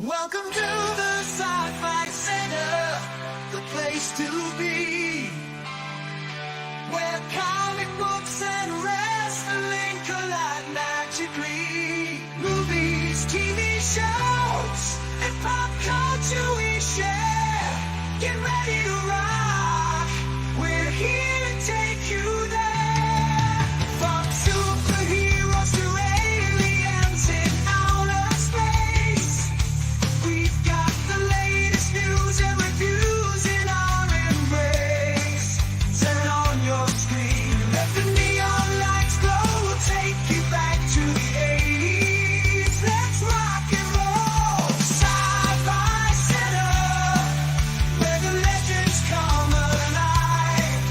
Welcome to the Sci-Fi Center, the place to be, where comic books and wrestling collide magically. Movies, TV shows, and pop culture we share. Get ready to rock, we're here to take you there. From superheroes to aliens in outer space, we've got the latest news and reviews in our embrace. Turn on your screen, let the neon lights glow. We'll take you back to the 80s. Let's rock and roll. Sci-Fi Center, where the legends come alive.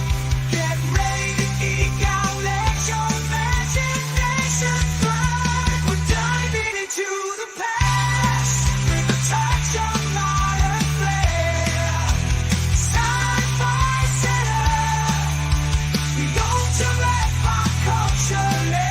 Get ready to geek out, let your imagination thrive. We're diving into the past with a touch of modern flair. Sci-Fi Center, the ultimate pop culture lair.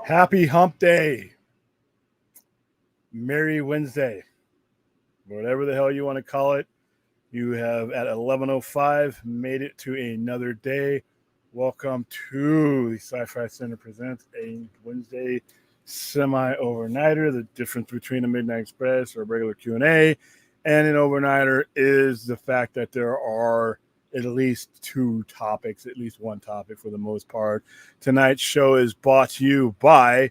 Happy Hump Day. Merry Wednesday. Whatever the hell you want to call it. You have at 11:05 made it to another day. Welcome to the Sci-Fi Center presents a Wednesday semi-overnighter. The difference between a Midnight Express or a regular Q&A and an overnighter is the fact that there are at least two topics, at least one topic for the most part. Tonight's show is brought to you by,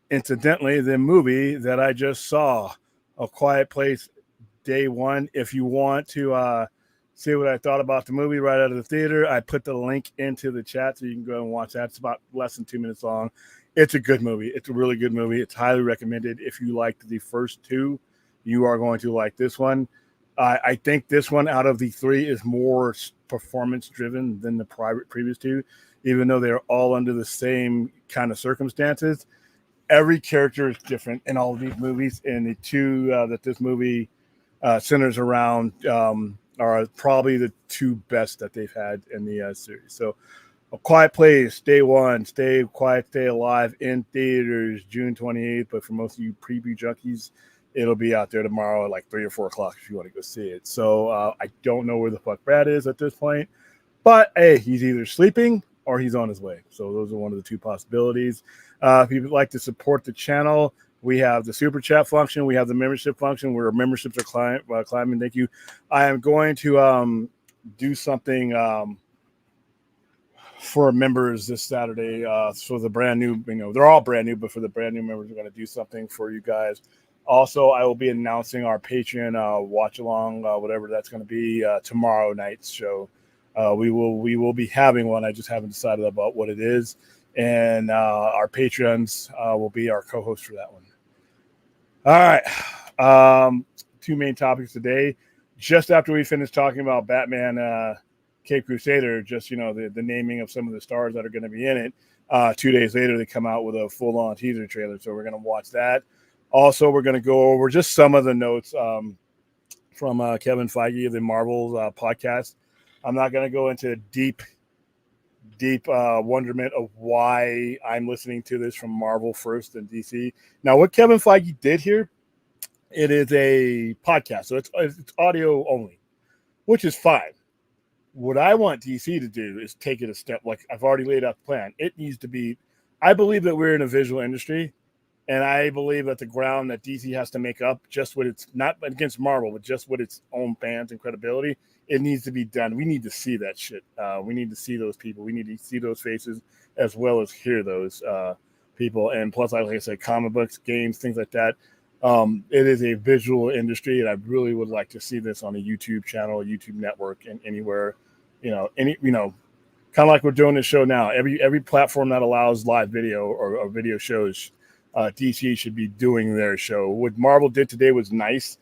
incidentally, the movie that I just saw, A Quiet Place Day One. If you want to see what I thought about the movie right out of the theater, I put the link into the chat so you can go and watch that. It's about less than 2 minutes long. It's a good movie. It's a really good movie. It's highly recommended. If you liked the first two, you are going to like this one. I think this one out of the three is more performance-driven than the previous two, even though they're all under the same kind of circumstances. Every character is different in all of these movies, and the two that this movie centers around are probably the two best that they've had in the series. So, A Quiet Place, Day One, Stay Quiet, Stay Alive in theaters June 28th, but for most of you preview junkies, it'll be out there tomorrow at like 3 or 4 o'clock if you want to go see it. So I don't know where the fuck Brad is at this point, but hey, he's either sleeping or he's on his way. So those are one of the two possibilities. If you'd like to support the channel, we have the super chat function. We have the membership function where memberships are climbing. Thank you. I am going to do something for members this Saturday. So the brand new, they're all brand new, but for the brand new members, we're going to do something for you guys. Also, I will be announcing our Patreon watch along, whatever that's going to be, tomorrow night's show. We will be having one. I just haven't decided about what it is, and our Patreons will be our co-host for that one. All right, two main topics today. Just after we finish talking about Batman, Caped Crusader, just the naming of some of the stars that are going to be in it. 2 days later, they come out with a full-on teaser trailer, so we're going to watch that. Also, we're going to go over just some of the notes from Kevin Feige of the Marvel podcast. I'm not going to go into deep wonderment of why I'm listening to this from Marvel first and DC. Now, what Kevin Feige did here, it is a podcast, so it's audio only, which is fine. What I want DC to do is take it a step, like I've already laid out the plan. It needs to be, I believe that we're in a visual industry. And I believe that the ground that DC has to make up just with its, not against Marvel, but just with its own fans and credibility, it needs to be done. We need to see that shit. We need to see those people. We need to see those faces as well as hear those people. And plus, like I said, comic books, games, things like that. It is a visual industry, and I really would like to see this on a YouTube channel, YouTube network, and anywhere, Kind of like we're doing this show now. Every platform that allows live video or video shows, DC should be doing their show. What Marvel did today was nice,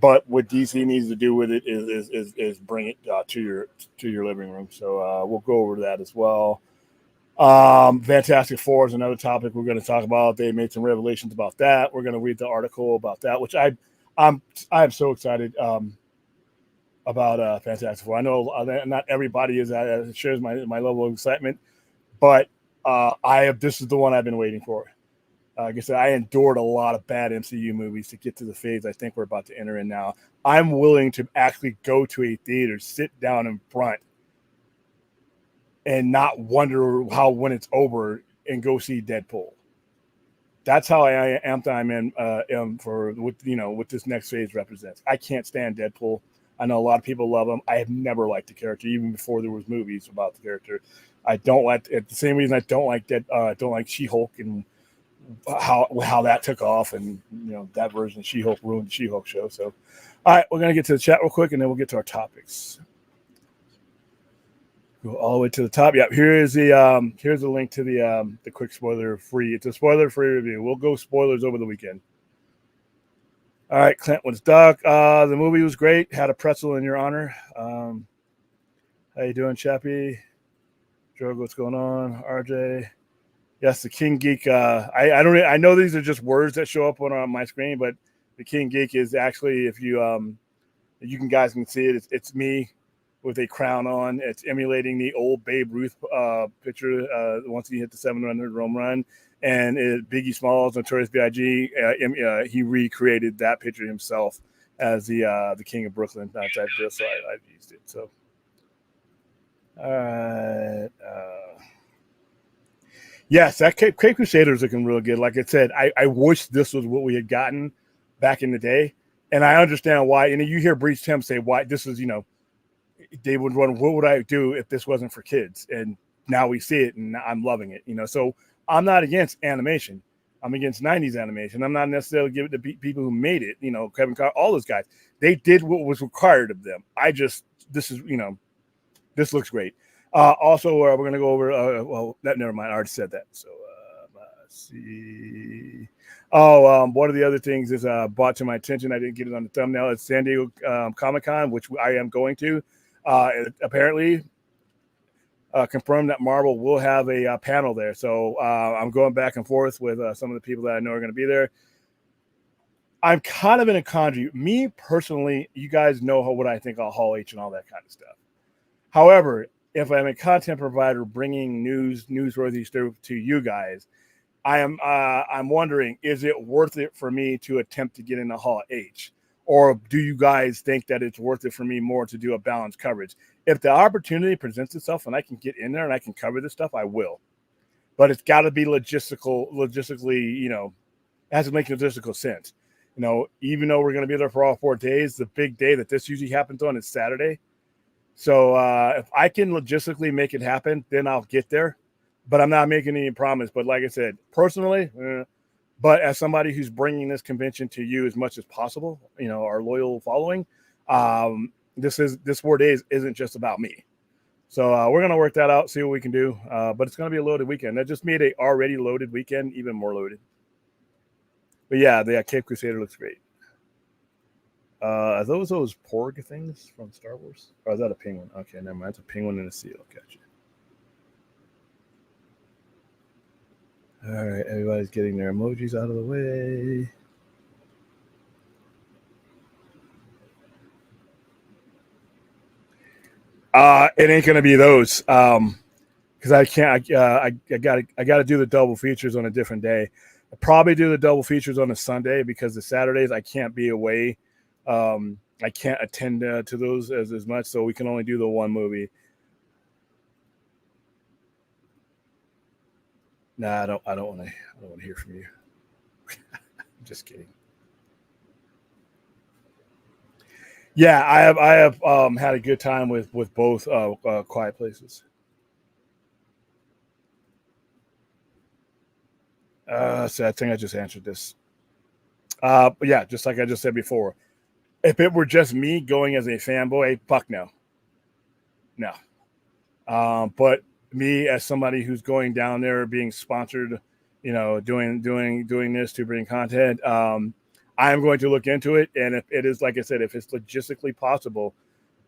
but what DC needs to do with it is bring it to your living room. So we'll go over that as well. Fantastic Four is another topic we're going to talk about. They made some revelations about that. We're going to read the article about that, which I'm so excited about Fantastic Four. I know not everybody shares my level of excitement, but this is the one I've been waiting for. Like I said, I endured a lot of bad MCU movies to get to the phase I think we're about to enter in now. I'm willing to actually go to a theater, sit down in front, and not wonder how when it's over and go see Deadpool. That's how I am for what this next phase represents. I can't stand Deadpool. I know a lot of people love him. I have never liked the character, even before there was movies about the character. I don't like it. The same reason I don't like She-Hulk and how that took off, and that version of She-Hulk ruined the She-Hulk show. So, all right, we're gonna get to the chat real quick, and then we'll get to our topics. Go all the way to the top. Yeah, here's the link to the quick spoiler free. It's a spoiler free review. We'll go spoilers over the weekend. All right, Clint, what's Doc? The movie was great. Had a pretzel in your honor. How you doing, Chappie? Joe, what's going on? RJ. Yes, the King Geek. I know these are just words that show up on my screen, but the King Geek is actually, if you guys can see it, it's me with a crown on. It's emulating the old Babe Ruth picture once he hit the 700 home run, and Biggie Smalls, Notorious B.I.G. He recreated that picture himself as the King of Brooklyn type deal. So I've used it. So, all right. Yes, that Caped Crusader is looking real good. Like I said, I wish this was what we had gotten back in the day. And I understand why. And you hear Breach Tim say why this is, they would run, what would I do if this wasn't for kids? And now we see it, and I'm loving it. So I'm not against animation. I'm against 90s animation. I'm not necessarily giving it to people who made it, Kevin Carr, all those guys. They did what was required of them. This looks great. Also, we're going to go over, never mind. I already said that. So let's see. One of the other things is brought to my attention. I didn't get it on the thumbnail. It's San Diego Comic-Con, which I am going to. Apparently confirmed that Marvel will have a panel there. So I'm going back and forth with some of the people that I know are going to be there. I'm kind of in a quandary. Me personally, you guys know what I think of Hall H and all that kind of stuff. However, if I'm a content provider bringing newsworthy stuff to you guys, I'm wondering, is it worth it for me to attempt to get into Hall H? Or do you guys think that it's worth it for me more to do a balanced coverage? If the opportunity presents itself and I can get in there and I can cover this stuff, I will. But it's got to be logistically, it has to make logistical sense. Even though we're going to be there for all 4 days, the big day that this usually happens on is Saturday. So if I can logistically make it happen, then I'll get there. But I'm not making any promise. But like I said, personally, but as somebody who's bringing this convention to you as much as possible, our loyal following, this 4 days isn't just about me. So we're going to work that out, see what we can do. But it's going to be a loaded weekend. That just made a already loaded weekend even more loaded. But yeah, the Caped Crusader looks great. Are those porg things from Star Wars? Or is that a penguin? Okay, never mind. It's a penguin and a seal. Gotcha. All right, everybody's getting their emojis out of the way. It ain't gonna be those because I can't. I gotta do the double features on a different day. I'll probably do the double features on a Sunday because the Saturdays I can't be away. I can't attend to those as much, so we can only do the one movie. Nah, I don't want to hear from you. Just kidding. Yeah, I have had a good time with both Quiet Places. So I think I just answered this. But yeah, just like I just said before, if it were just me going as a fanboy, fuck no. But me as somebody who's going down there being sponsored, doing this to bring content, I'm going to look into it. And if it is, like I said, if it's logistically possible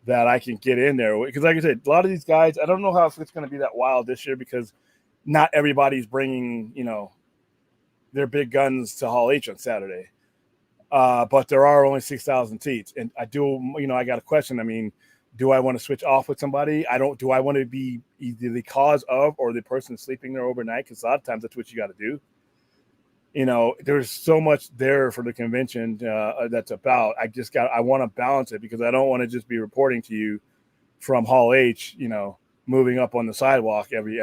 that I can get in there, because like I said, a lot of these guys, I don't know how it's going to be that wild this year because not everybody's bringing, their big guns to Hall H on Saturday. But there are only 6,000 seats. And I got a question. I mean, do I want to switch off with somebody? Do I want to be either the cause of or the person sleeping there overnight? Because a lot of times that's what you got to do. There's so much there for the convention that's about. I want to balance it because I don't want to just be reporting to you from Hall H, moving up on the sidewalk every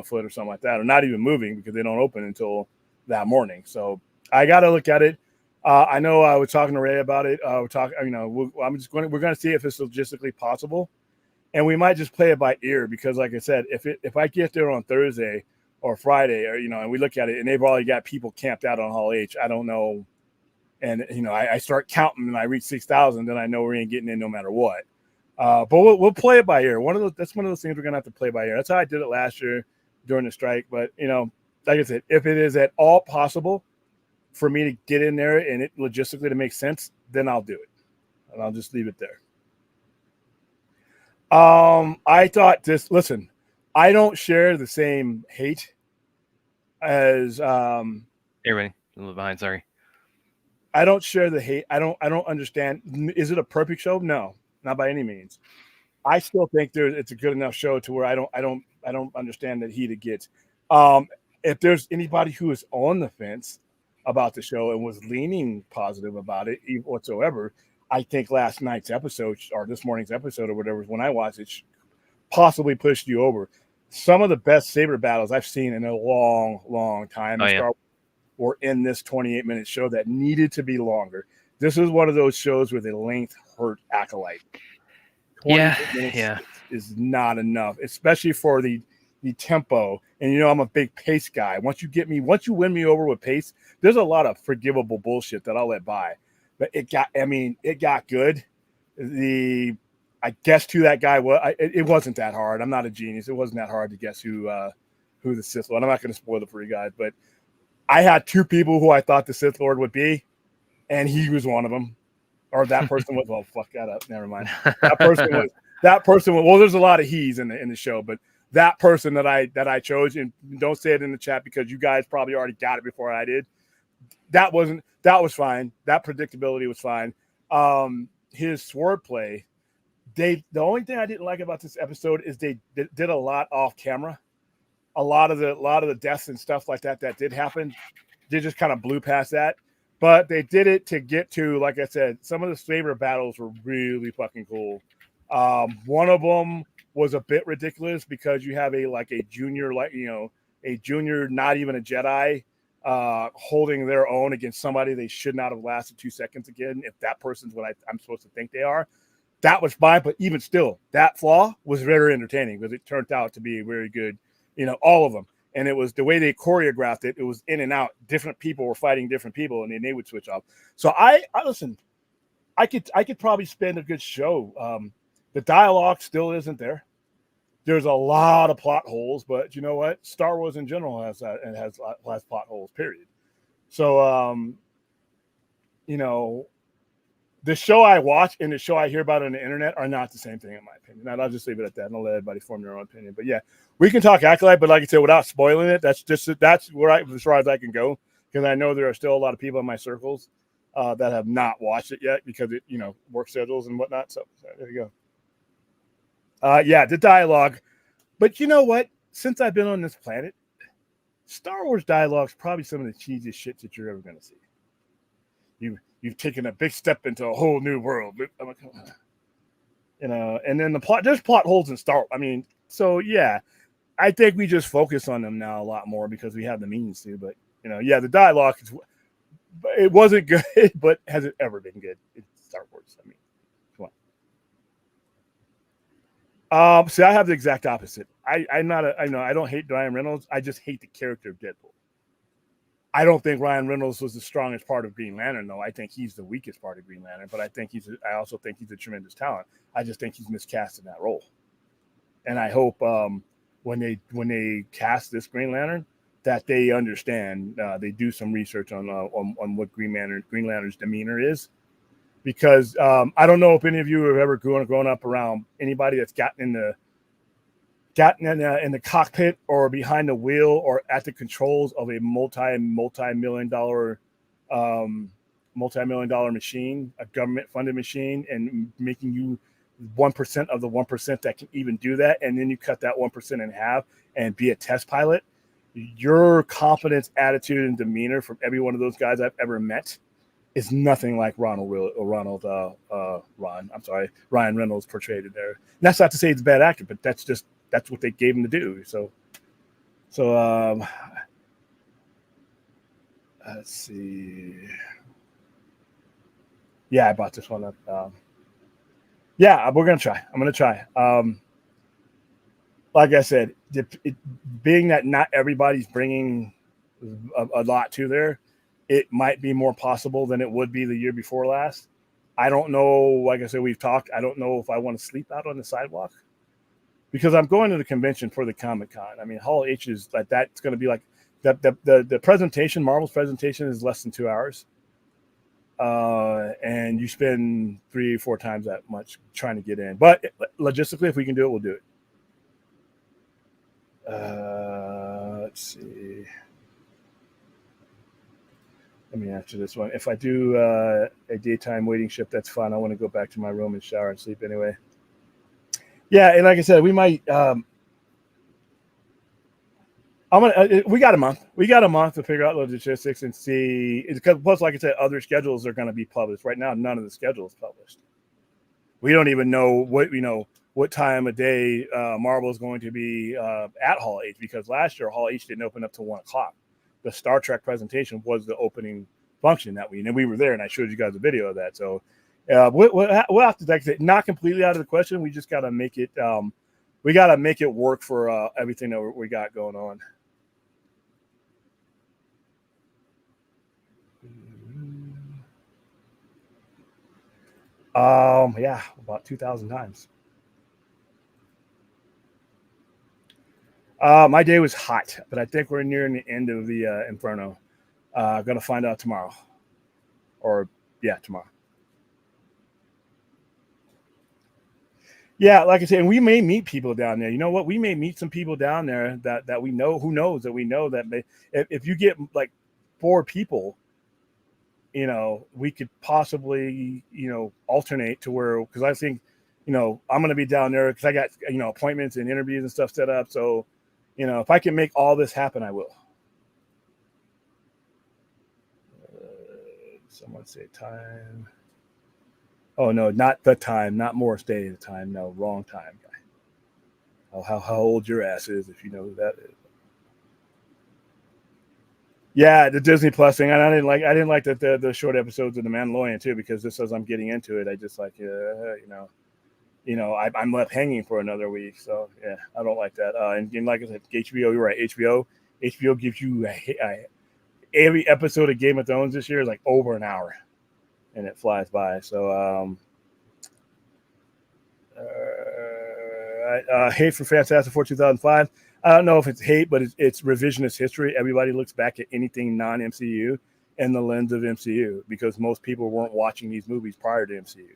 foot or something like that, or not even moving because they don't open until that morning. So I got to look at it. I know I was talking to Ray about it. We're going to see if it's logistically possible, and we might just play it by ear because, like I said, if I get there on Thursday or Friday, or and we look at it and they've already got people camped out on Hall H, I don't know, and I start counting and I reach 6,000, then I know we ain't getting in no matter what. But we'll play it by ear. That's one of those things we're gonna have to play by ear. That's how I did it last year during the strike. But like I said, if it is at all possible for me to get in there and it logistically to make sense, then I'll do it. And I'll just leave it there. I thought listen, I don't share the same hate as everybody. A little behind, sorry. I don't share the hate. I don't understand. Is it a perfect show? No, not by any means. I still think it's a good enough show to where I don't understand the heat it gets. If there's anybody who is on the fence about the show and was leaning positive about it whatsoever, I think last night's episode or this morning's episode or whatever, when I watched it, possibly pushed you over. Some of the best saber battles I've seen in a long, long time were in this 28-minute show that needed to be longer. This is one of those shows where the length hurt Acolyte. 20 minutes is not enough, especially for the tempo. And I'm a big pace guy. Once you win me over with pace, there's a lot of forgivable bullshit that I'll let by. But it got good. I guessed who that guy was. It wasn't that hard. I'm not a genius. It wasn't that hard to guess who the Sith Lord. I'm not going to spoil it for you guys, but I had two people who I thought the Sith Lord would be, and he was one of them. Or that person was. Well, fuck that up. Never mind. That person was. Well, there's a lot of he's in the show, but that person that I chose, and don't say it in the chat because you guys probably already got it before I did. That was fine. That predictability was fine. His sword play. The only thing I didn't like about this episode is they did a lot off camera. A lot of the deaths and stuff like that did happen. They just kind of blew past that. But they did it to get to, like I said, some of the saber battles were really fucking cool. One of them was a bit ridiculous because you have a junior, a junior, not even a Jedi, holding their own against somebody they should not have lasted 2 seconds again. If that person's what I'm supposed to think they are, that was fine. But even still, that flaw was very entertaining because it turned out to be very good. All of them. And it was the way they choreographed it. It was in and out. Different people were fighting different people, and then they would switch off. So I listen. I could probably spend a good show. The dialogue still isn't there. There's a lot of plot holes, but you know what? Star Wars in general has that and has plot holes. Period. So the show I watch and the show I hear about on the internet are not the same thing, in my opinion. And I'll just leave it at that, and I'll let everybody form their own opinion. But yeah, we can talk Acolyte, but like I said, without spoiling it, that's where as far as I can go, because I know there are still a lot of people in my circles that have not watched it yet because it, work schedules and whatnot. So there you go. Yeah, the dialogue. But you know what? Since I've been on this planet, Star Wars dialogue is probably some of the cheesiest shit that you're ever going to see. You've taken a big step into a whole new world. And then there's plot holes in Star Wars. I mean, so yeah, I think we just focus on them now a lot more because we have the means to. But the dialogue it wasn't good, but has it ever been good? It's Star Wars. I mean, come on. See, I have the exact opposite. I don't hate Ryan Reynolds. I just hate the character of Deadpool. I don't think Ryan Reynolds was the strongest part of Green Lantern, though. I think he's the weakest part of Green Lantern, but I also think he's a tremendous talent. I just think he's miscast in that role. And I hope when they cast this Green Lantern that they understand. They do some research on what Green Lantern's demeanor is, because I don't know if any of you have ever grown up around anybody that's gotten in the cockpit or behind the wheel or at the controls of a multi-million dollar machine, a government funded machine, and making you 1% of the 1% that can even do that, and then you cut that 1% in half and be a test pilot. Your confidence, attitude, and demeanor from every one of those guys I've ever met is nothing like Ryan Reynolds portrayed it there. And that's not to say he's a bad actor, but that's what they gave him to do. So let's see. Yeah, I bought this one up. Yeah, we're gonna try. I'm gonna try. Like I said, being that not everybody's bringing a lot to there, it might be more possible than it would be the year before last. I don't know. Like I said, we've talked. I don't know if I want to sleep out on the sidewalk because I'm going to the convention for the Comic-Con. I mean, Hall H is like that's going to be like the presentation. Marvel's presentation is less than 2 hours, and you spend 3 or 4 times that much trying to get in. But logistically, if we can do it, we'll do it. Let's see. Let me answer this one. If I do a daytime waiting shift, that's fine. I want to go back to my room and shower and sleep anyway. Yeah, and like I said, we might. We got a month. We got a month to figure out the logistics and see. Because plus, like I said, other schedules are going to be published. Right now, none of the schedule is published. We don't even know what time of day Marvel is going to be at Hall H, because last year Hall H didn't open up till 1:00. The Star Trek presentation was the opening function that we were there, and I showed you guys a video of that. So we'll have to, like I said, not completely out of the question. We just got to make it. We got to make it work for everything that we got going on. Yeah, about 2,000 times. My day was hot, but I think we're nearing the end of the Inferno. Gonna find out tomorrow. Tomorrow. Yeah, like I said, and we may meet people down there. You know what? We may meet some people down there that we know. Who knows that we know that if you get like 4 people, we could possibly, alternate to where, because I think, I'm going to be down there because I got, appointments and interviews and stuff set up. So, if I can make all this happen, I will. Someone say time. Oh, no, not the time, not Morris Day the time. No, wrong time, guy. How old your ass is, if you know who that is. Yeah, the Disney Plus thing. And I didn't like the short episodes of The Mandalorian too, because just as I'm getting into it, I just like, I'm left hanging for another week. So yeah, I don't like that. And like I said, HBO, you're right. HBO gives you every episode of Game of Thrones this year is like over an hour, and it flies by. So hate for Fantastic Four 2005. I don't know if it's hate, but it's revisionist history. Everybody looks back at anything non-MCU in the lens of MCU, because most people weren't watching these movies prior to MCU.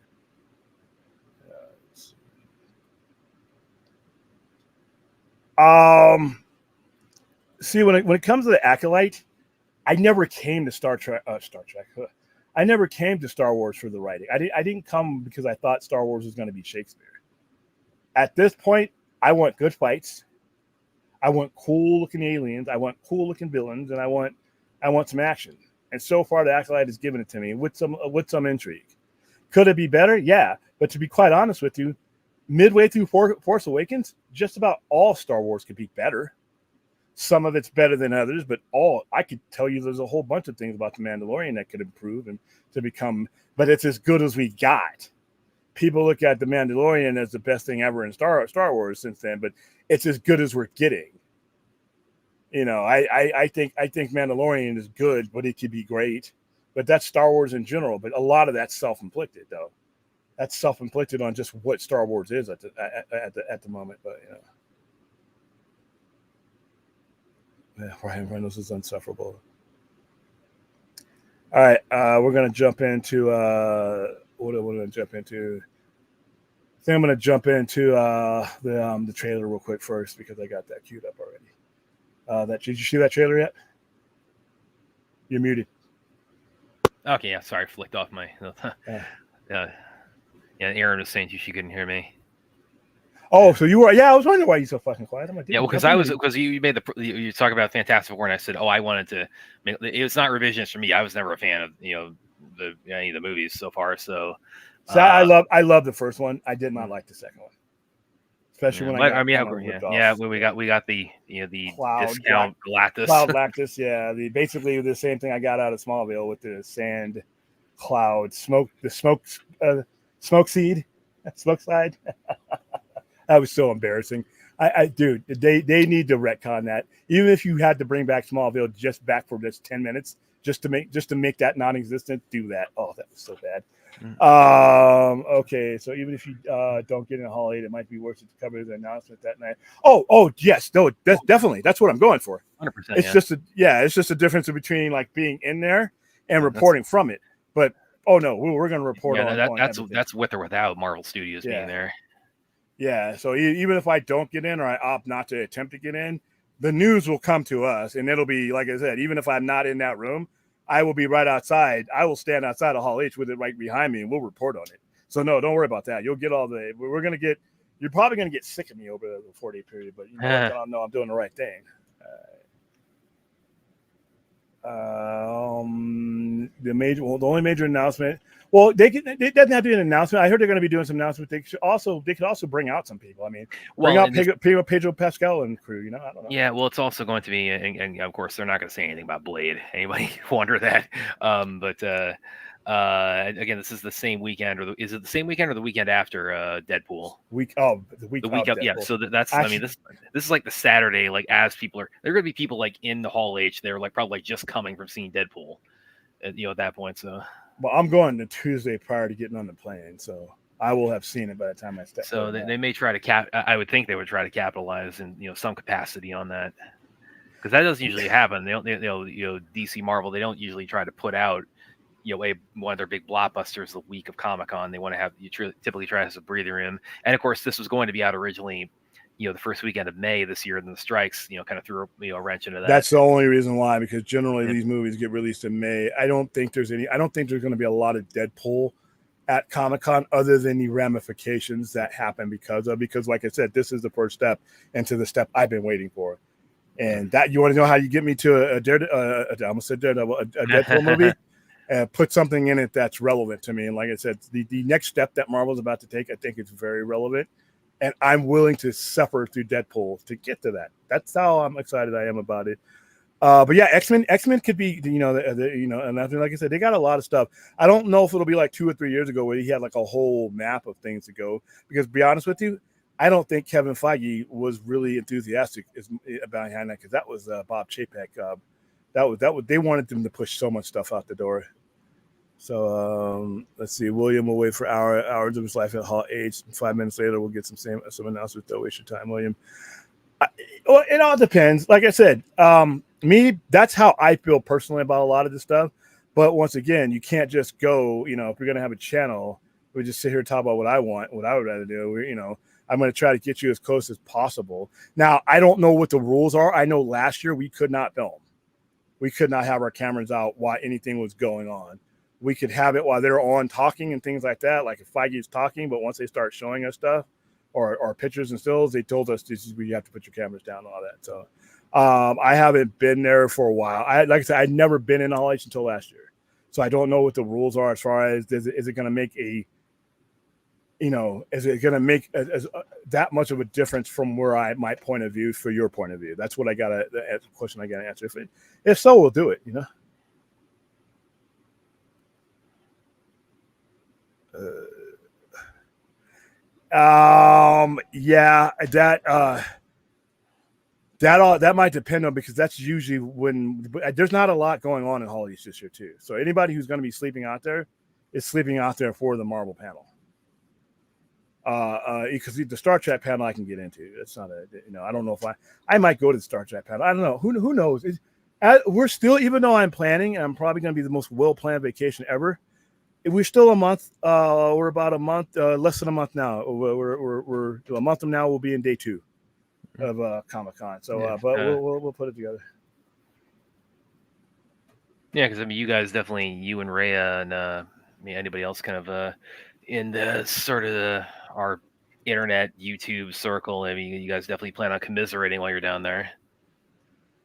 See, when it comes to the Acolyte, I never came to Star Trek. I never came to Star Wars for the writing. I didn't come because I thought Star Wars was going to be Shakespeare. At this point, I want good fights. I want cool looking aliens. I want cool looking villains, and I want some action. And so far, the Acolyte has given it to me with some intrigue. Could it be better? Yeah, but to be quite honest with you, midway through Force Awakens, just about all Star Wars could be better. Some of it's better than others, but I could tell you there's a whole bunch of things about The Mandalorian that could improve and to become, but it's as good as we got. People look at The Mandalorian as the best thing ever in Star Wars since then, but it's as good as we're getting. I think Mandalorian is good, but it could be great. But that's Star Wars in general. But a lot of that's self-inflicted, though. that's self-inflicted on just what Star Wars is at the moment. But Ryan Reynolds is insufferable. All right, we're gonna jump into what are we gonna jump into? I think I'm gonna jump into the trailer real quick first because I got that queued up already. Did you see that trailer yet? You're muted. Okay, yeah, sorry, flicked off my. Yeah, Aaron was saying she couldn't hear me. Oh, so you were? Yeah, I was wondering why you're so fucking quiet. I'm like, yeah, well, because you made you talk about Fantastic Four, and I said, I wanted to make it's not revisionist for me. I was never a fan of any of the movies so far. So I love the first one. I did not like the second one, especially when I got when we got the Cloud discount Galactus. Cloud Lactus, yeah, basically the same thing I got out of Smallville with the sand cloud smoke seed smoke side. That was so embarrassing. Dude, they need to retcon that. Even if you had to bring back Smallville just back for just 10 minutes, just to make that non-existent, do that. Oh, that was so bad. Okay, so even if you don't get in a Hall 8, it might be worth it to cover the announcement that night. Oh, yes, no, that's definitely that's what I'm going for. 100%. It's just a difference between like being in there and reporting from it. But oh no, we're going to report on that's with or without Marvel Studios being there. Yeah, so even if I don't get in or I opt not to attempt to get in, the news will come to us, and it'll be, like I said, even if I'm not in that room, I will be right outside. I will stand outside of Hall H with it right behind me, and we'll report on it. So, no, don't worry about that. You'll get you're probably going to get sick of me over the 4-day period, but you know, I know I'm doing the right thing. The only major announcement. Well, it doesn't have to be an announcement. I heard they're going to be doing some announcements. They could also bring out some people. I mean, bring out Pedro Pascal and crew. You know, I don't know. Yeah, well, it's also going to be, and of course, they're not going to say anything about Blade. Anybody wonder that? Again, this is the same weekend, is it the same weekend or the weekend after Deadpool? The week of Deadpool. Yeah. So that's actually, this is like the Saturday, like as people there are going to be people like in the Hall H. They're like probably just coming from seeing Deadpool, at that point. So. Well, I'm going the Tuesday prior to getting on the plane, so I will have seen it by the time I step. So they may try to I would think they would try to capitalize in some capacity on that, because that doesn't usually happen. They don't, DC Marvel, they don't usually try to put out one of their big blockbusters the week of Comic-Con. They want to have typically try to have a breather room. And of course, this was going to be out originally, the first weekend of May this year, and the strikes, kind of threw a wrench into that. That's the only reason why, because generally these movies get released in May. I don't think there's going to be a lot of Deadpool at Comic-Con other than the ramifications that happen because like I said, this is the first step into the step I've been waiting for. And that, you want to know how you get me to I almost said Daredevil, a Deadpool movie? Put something in it that's relevant to me. And like I said, the next step that Marvel's about to take, I think it's very relevant. And I'm willing to suffer through Deadpool to get to that. That's how I'm excited I am about it. But yeah, X-Men could be, and like I said, they got a lot of stuff. I don't know if it'll be like 2 or 3 years ago where he had like a whole map of things to go. Because to be honest with you, I don't think Kevin Feige was really enthusiastic about that, because that was Bob Chapek. They wanted them to push so much stuff out the door. So let's see. William will wait for hours of his life at Hall H. 5 minutes later, we'll get some announcements. Don't waste your time, William. It all depends. Like I said, me, that's how I feel personally about a lot of this stuff. But once again, you can't just go. If you're gonna have a channel, we just sit here and talk about what I want, what I would rather do. I'm going to try to get you as close as possible. Now, I don't know what the rules are. I know last year we could not film. We could not have our cameras out while anything was going on. We could have it while they're on talking and things like that, like if Feige's talking, but once they start showing us stuff or pictures and stills, they told us this is where you have to put your cameras down and all that. So I haven't been there for a while. Like I said, I'd never been in Hall H until last year. So I don't know what the rules are as far as is it going to make that much of a difference from my point of view for your point of view? That's what the question I got to answer. If so, we'll do it, Yeah, that might depend on, because that's usually when there's not a lot going on in Hall H this year too. So anybody who's going to be sleeping out there is sleeping out there for the Marvel panel. because the Star Trek panel I can get into. That's not I don't know if I might go to the Star Trek panel. I don't know. Who knows? We're still, even though I'm planning, I'm probably going to be the most well-planned vacation ever. We're still a month. We're about a month, less than a month now. We're a month from now. We'll be in day 2 of Comic-Con. So, Yeah. but we'll put it together. Yeah, because I mean, you guys definitely, you and Rhea and anybody else, kind of in the sort of our internet YouTube circle. I mean, you guys definitely plan on commiserating while you're down there.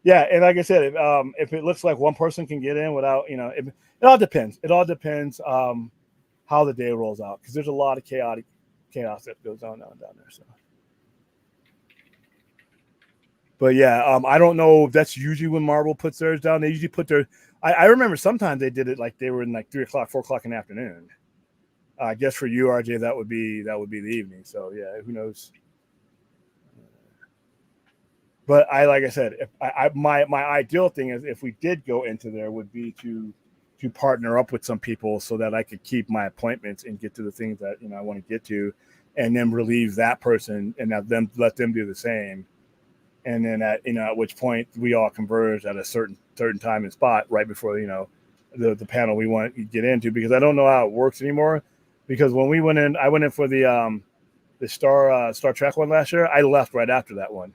Yeah, and like I said, if it looks like one person can get in without, it all depends. It all depends how the day rolls out, because there's a lot of chaos that goes on down there. So, but yeah, I don't know if that's usually when Marvel puts theirs down. They usually put their. I remember sometimes they did it like they were in like 3 o'clock, 4 o'clock in the afternoon. I guess for you, RJ, that would be the evening. So yeah, who knows? But like I said, if my ideal thing is, if we did go into there, would be to partner up with some people so that I could keep my appointments and get to the things that I want to get to, and then relieve that person and let them do the same. And then at which point we all converge at a certain time and spot right before the panel we want to get into, because I don't know how it works anymore. Because when I went in for the Star Trek one last year. I left right after that one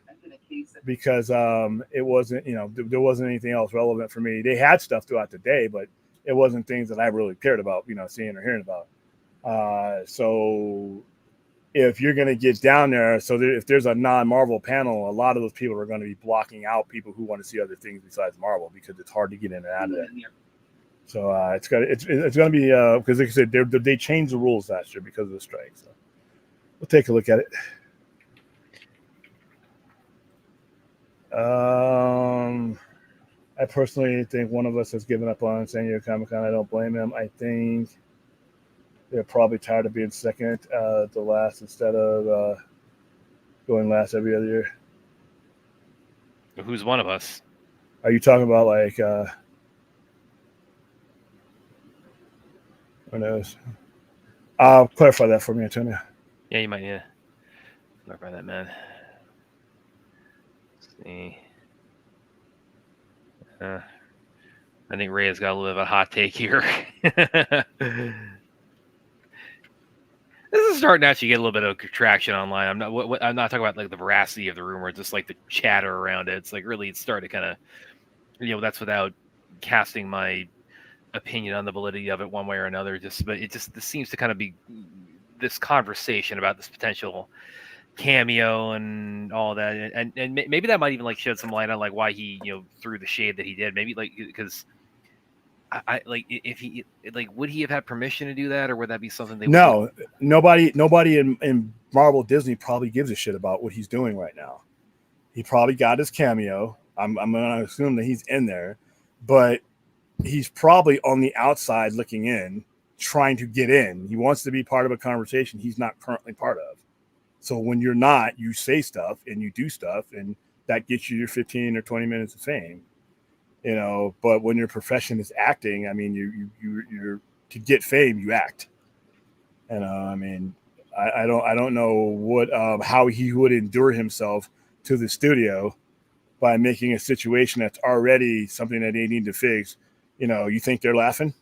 because it wasn't there wasn't anything else relevant for me. They had stuff throughout the day, but it wasn't things that I really cared about seeing or hearing about. So if you're going to get down there, if there's a non-Marvel panel, a lot of those people are going to be blocking out people who want to see other things besides Marvel, because it's hard to get in and out of it. So it's going to be because like I said, they changed the rules last year because of the strike. So we'll take a look at it. I personally think one of us has given up on San Diego Comic-Con. I don't blame him. I think they're probably tired of being second to last instead of going last every other year. Who's one of us? Are you talking about like who knows? I'll clarify that for me, Antonio. Yeah, you might need to clarify that, man. Let's see. I think Rhea's got a little bit of a hot take here. This is starting to actually get a little bit of traction online. I'm not talking about like the veracity of the rumor, just like the chatter around it. It's like really, it's starting to kind of, that's without casting my opinion on the validity of it one way or another. This seems to kind of be this conversation about this potential cameo and all that, and maybe that might even like shed some light on like why he threw the shade that he did. Maybe like because. I like if he like would he have had permission to do that, or would that be something they no would nobody in Marvel Disney probably gives a shit about what he's doing right now. He probably got his cameo. I'm gonna assume that he's in there, but he's probably on the outside looking in, trying to get in. He wants to be part of a conversation he's not currently part of. So when you're not, you say stuff and you do stuff, and that gets you your 15 or 20 minutes of fame. But when your profession is acting, I mean, you're to get fame, you act. I mean, I don't know what how he would endure himself to the studio by making a situation that's already something that they need to fix. You think they're laughing?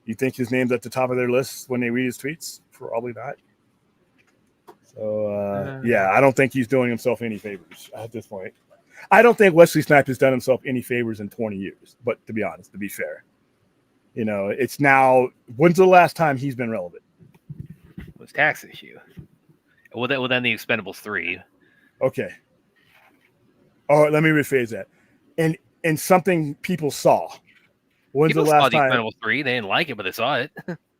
You think his name's at the top of their list when they read his tweets? Probably not. So yeah, I don't think he's doing himself any favors at this point. I don't think Wesley Snipes has done himself any favors in 20 years, but to be honest, to be fair, it's now, when's the last time he's been relevant? It was tax issue. Well, then the Expendables 3. Okay. Oh, let me rephrase that. And something people saw. When's People the last saw the time? Expendables 3. They didn't like it, but they saw it.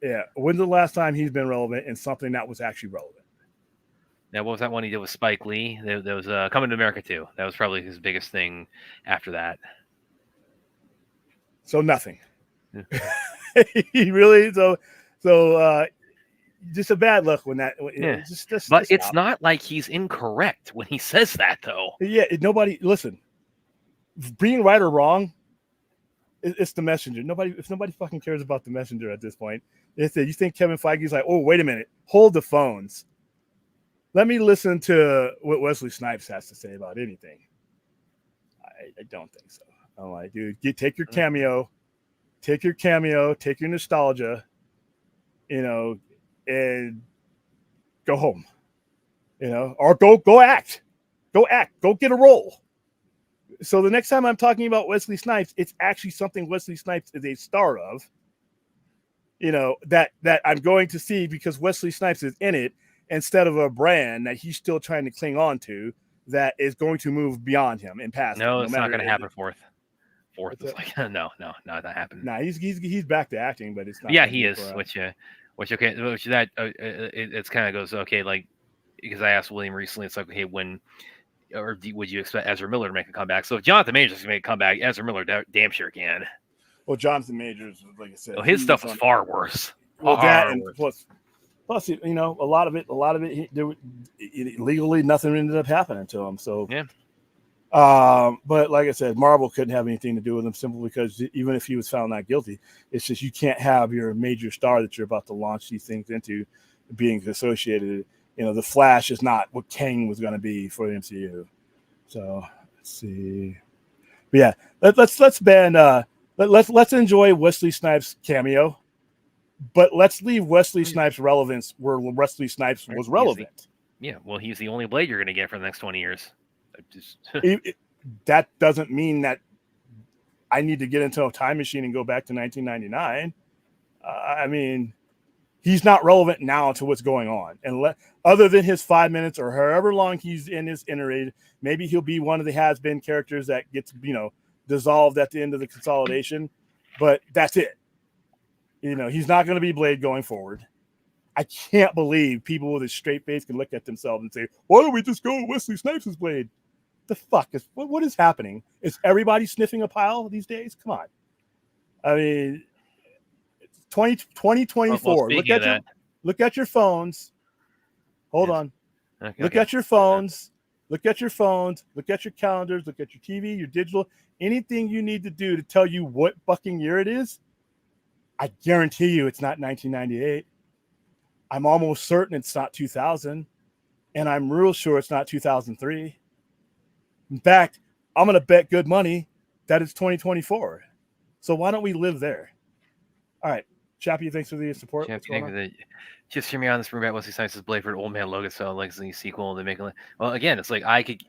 Yeah. When's the last time he's been relevant in something that was actually relevant? Now, what was that one he did with Spike Lee? There was Coming to America 2. That was probably his biggest thing after that. So nothing. Yeah. He really so just a bad look when that. Yeah. Just but it's stop. not like he's incorrect when he says that, though. Yeah. Nobody listen. Being right or wrong, It's the messenger. If nobody fucking cares about the messenger at this point, it's you think Kevin Feige's like, oh, wait a minute, hold the phones. Let me listen to what Wesley Snipes has to say about anything. I don't think so. I'm like, dude, take your cameo, take your nostalgia, and go home, or go act, go get a role. So the next time I'm talking about Wesley Snipes, it's actually something Wesley Snipes is a star of, that I'm going to see because Wesley Snipes is in it instead of a brand that he's still trying to cling on to that is going to move beyond him and past him. No, it's not going to happen. Fourth is like no, that happened. Nah, he's back to acting, but it's not. Yeah, he is. Which that it's kind of goes okay. Like because I asked William recently, it's like, hey, would you expect Ezra Miller to make a comeback? So if Jonathan Majors can make a comeback, Ezra Miller damn sure can. Well, Jonathan Majors, like I said, his stuff was far worse. Well, that and plus, a lot of it, legally nothing ended up happening to him. So yeah. But like I said, Marvel couldn't have anything to do with him simply because even if he was found not guilty, it's just you can't have your major star that you're about to launch these things into being associated. The Flash is not what Kang was going to be for the MCU. So let's see. But yeah, let's ban. Let's enjoy Wesley Snipes' cameo, but let's leave Wesley Snipes' relevance where Wesley Snipes was relevant. He's the only Blade you're going to get for the next 20 years. That doesn't mean that I need to get into a time machine and go back to 1999. I mean, he's not relevant now to what's going on. And other than his 5 minutes or however long he's in his iterated, maybe he'll be one of the has-been characters that gets, dissolved at the end of the consolidation. But that's it. He's not going to be Blade going forward. I can't believe people with a straight face can look at themselves and say, why don't we just go with Wesley Snipes as Blade? The fuck is what is happening? Is everybody sniffing a pile these days? Come on. I mean, 2024. Look at your phones. Hold on. Okay, look at your phones. Look at your phones. Look at your calendars. Look at your TV, your digital. Anything you need to do to tell you what fucking year it is. I guarantee you it's not 1998. I'm almost certain it's not 2000. And I'm real sure it's not 2003. In fact, I'm going to bet good money that it's 2024. So why don't we live there? All right. Chappie, thanks for the support. Just hear me on this room about Wesley Snipes' Blade for Old Man Logan style legacy sequel. They make again, it's like I could.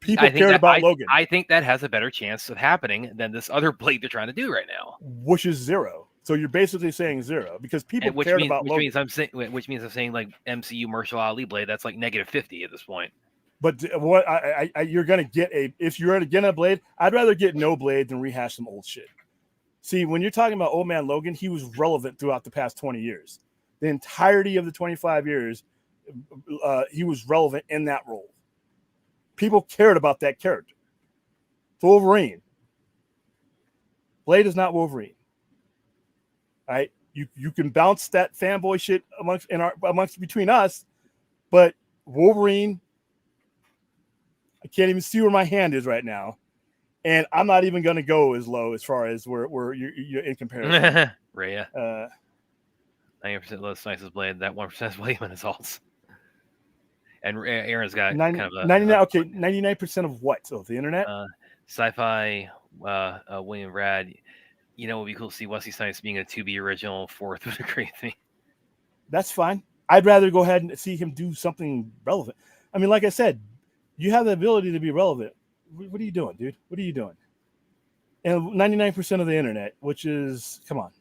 People cared about Logan. I think that has a better chance of happening than this other Blade they're trying to do right now, which is zero. So you're basically saying zero because people cared about Logan. Which means I'm saying like MCU Marshall Ali Blade. That's like -50 at this point. But what you're gonna get if you're gonna get a Blade, I'd rather get no Blade than rehash some old shit. See, when you're talking about Old Man Logan, he was relevant throughout the past 20 years. The entirety of the 25 years, he was relevant in that role. People cared about that character. It's Wolverine. Blade is not Wolverine. All right? You can bounce that fanboy shit amongst between us, but Wolverine, I can't even see where my hand is right now. And I'm not even going to go as low as far as where you're in comparison. Rhea. 90% less nice as Blade. That 1% is William and his alts. And Aaron's got 99% of what? So the internet? Sci-fi, William Rad. It would be cool to see Wesley Snipes being a 2B original. Fourth would agree with me. That's fine. I'd rather go ahead and see him do something relevant. I mean, like I said, you have the ability to be relevant. What are you doing, dude? What are you doing? And 99% of the internet, which is, come on.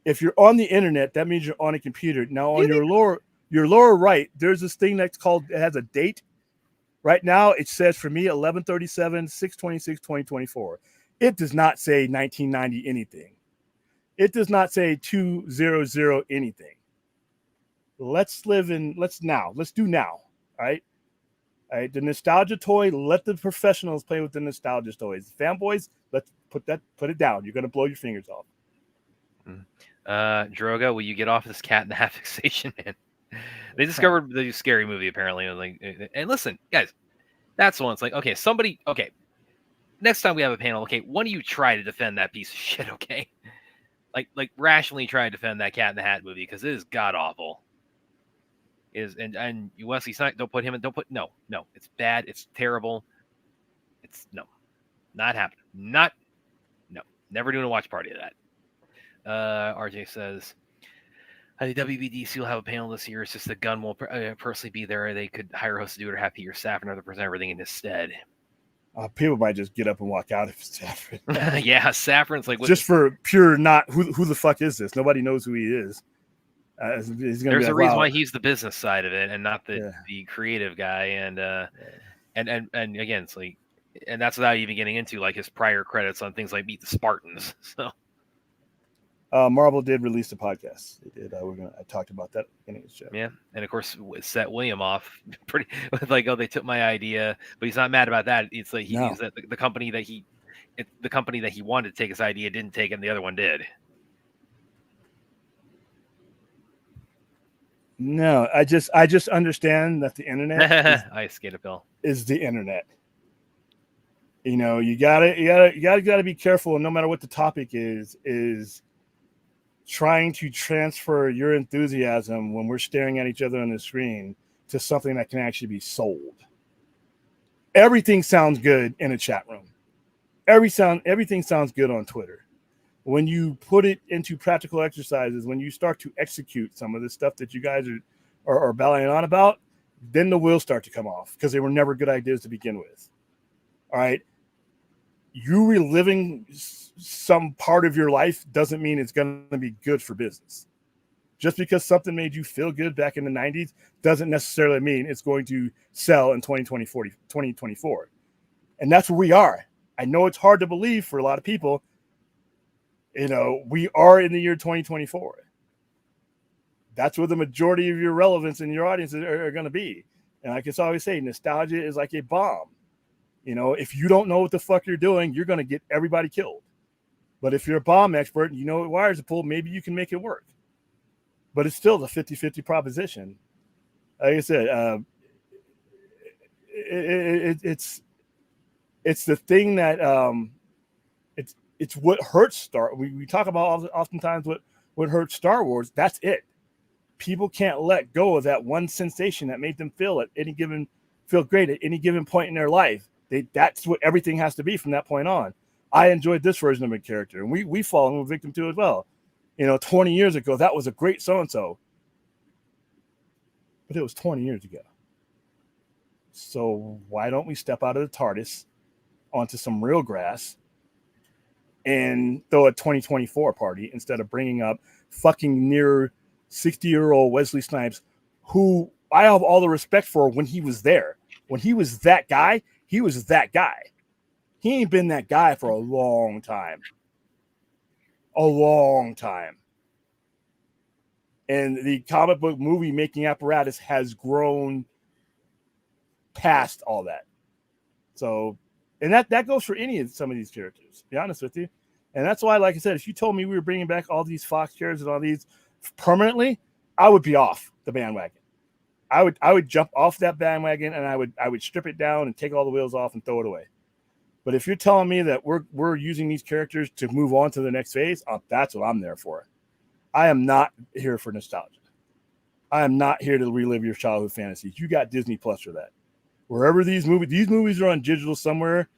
If you're on the internet, that means you're on a computer. Now, on your lower right, there's this thing that's called, it has a date. Right now, it says for me, 11/37, 6/26/2024. It does not say 1990 anything. It does not say 200 anything. Let's do now. All right. All right, the nostalgia toy, let the professionals play with the nostalgia toys. Fanboys, let's put it down. You're going to blow your fingers off. Droga, will you get off this cat and the half fixation, man? They discovered the Scary Movie, apparently. And listen, guys, that's the one. It's like, okay, next time we have a panel, okay, one of you try to defend that piece of shit, okay? Like rationally try to defend that Cat in the Hat movie because it is god awful. And Wesley Snipes, don't put, no, it's bad, it's terrible, it's not happening, never doing a watch party of that. RJ says, the WBDC will have a panel this year. It's just the gun will personally be there. They could hire a host to do it or have Peter Safran to present everything in his stead. People might just get up and walk out if it's Safran. Yeah, Safran's like just for pure not who the fuck is this? Nobody knows who he is. There's a reason why he's the business side of it and not the creative guy. And again, it's like, and that's without even getting into like his prior credits on things like Meet the Spartans. So. Marvel did release a podcast. They did. I talked about that at the beginning of the show. Yeah, and of course set William off pretty like, oh, they took my idea, but he's not mad about that. It's like he's the company that he wanted to take his idea didn't take it, and the other one did. No, I just understand that the internet I skate a pill is the internet. You know, you gotta be careful, and no matter what the topic is trying to transfer your enthusiasm when we're staring at each other on the screen to something that can actually be sold. Everything sounds good in a chat room. Everything sounds good on Twitter. When you put it into practical exercises, when you start to execute some of the stuff that you guys are battling on about, then the wheels start to come off because they were never good ideas to begin with. All right. You reliving some part of your life doesn't mean it's going to be good for business. Just because something made you feel good back in the 90s doesn't necessarily mean it's going to sell in 2024. And that's where we are. I know it's hard to believe for a lot of people. You know, we are in the year 2024. That's where the majority of your relevance and your audience are going to be. And like I always say, nostalgia is like a bomb. You know, if you don't know what the fuck you're doing, you're going to get everybody killed. But if you're a bomb expert and you know what wires to pull, maybe you can make it work. But it's still the 50-50 proposition. Like I said, it's the thing that it's what hurts Star. We talk about oftentimes what hurts Star Wars. That's it. People can't let go of that one sensation that made them feel great at any given point in their life. That's what everything has to be from that point on. I enjoyed this version of a character, and we fall a victim to it as well. You know, 20 years ago, that was a great so-and-so. But it was 20 years ago. So why don't we step out of the TARDIS onto some real grass and throw a 2024 party instead of bringing up fucking near 60-year-old Wesley Snipes, who I have all the respect for when he was there. When he was that guy, he was that guy. He ain't been that guy for a long time. A long time. And the comic book movie making apparatus has grown past all that. So, and that goes for some of these characters, to be honest with you. And that's why, like I said, if you told me we were bringing back all these Fox characters and all these permanently, I would be off the bandwagon. I would jump off that bandwagon and I would strip it down and take all the wheels off and throw it away. But if you're telling me that we're using these characters to move on to the next phase, that's what I'm there for. I am not here for nostalgia. I am not here to relive your childhood fantasies. You got Disney Plus for that. Wherever these movies are on digital somewhere.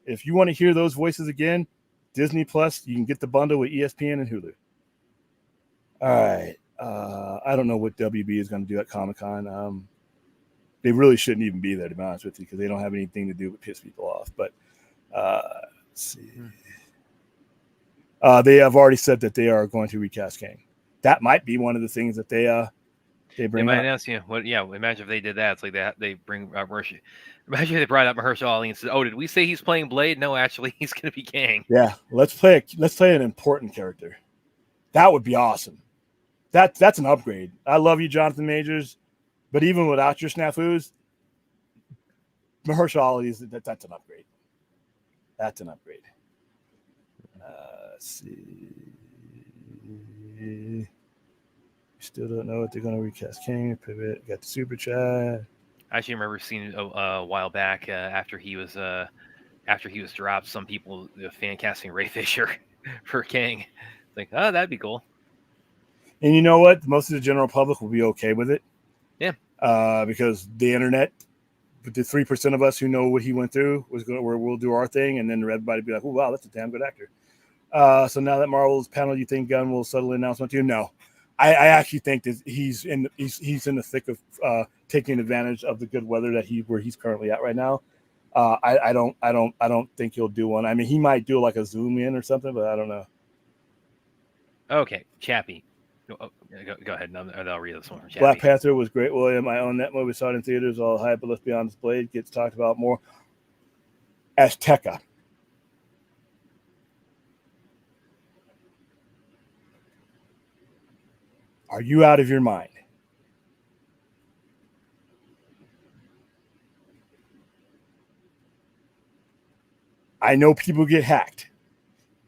If you want to hear those voices again, Disney Plus, you can get the bundle with ESPN and Hulu. All right. I don't know what WB is going to do at Comic-Con. They really shouldn't even be there, to be honest with you, because they don't have anything to do but piss people off. But let's see. They have already said that they are going to recast Kang. That might be one of the things that they bring. They might ask you what. Yeah, imagine if they did that. It's like they bring Mahershala. Imagine if they brought up Mahershala Ali and said, "Oh, did we say he's playing Blade? No, actually, he's going to be Kang." Yeah, let's play an important character. That would be awesome. That's an upgrade. I love you, Jonathan Majors, but even without your snafus, Mahershala Ali that's an upgrade. That's an upgrade. Let's see. Still don't know what they're going to recast King. Pivot. Got the super chat. I actually remember seeing it a while back after he was after he was dropped, some people fan casting Ray Fisher for King. It's like, oh, that'd be cool. And you know what? Most of the general public will be okay with it. Yeah. Because the internet, the 3% of us who know what he went through was going to, we'll do our thing, and then everybody be like, oh, wow, that's a damn good actor. So now that Marvel's panel, you think Gunn will settle announcement to you? No. I actually think that he's in the thick of taking advantage of the good weather that where he's currently at right now. I don't think he'll do one. I mean, he might do like a zoom in or something, but I don't know. Okay, Chappie. Go ahead, and I'll read this one from Chappie. Black Panther was great, William. I own that movie, saw it in theaters, all hype, but let's be honest, Blade gets talked about more. Azteca. Are you out of your mind? I know people get hacked.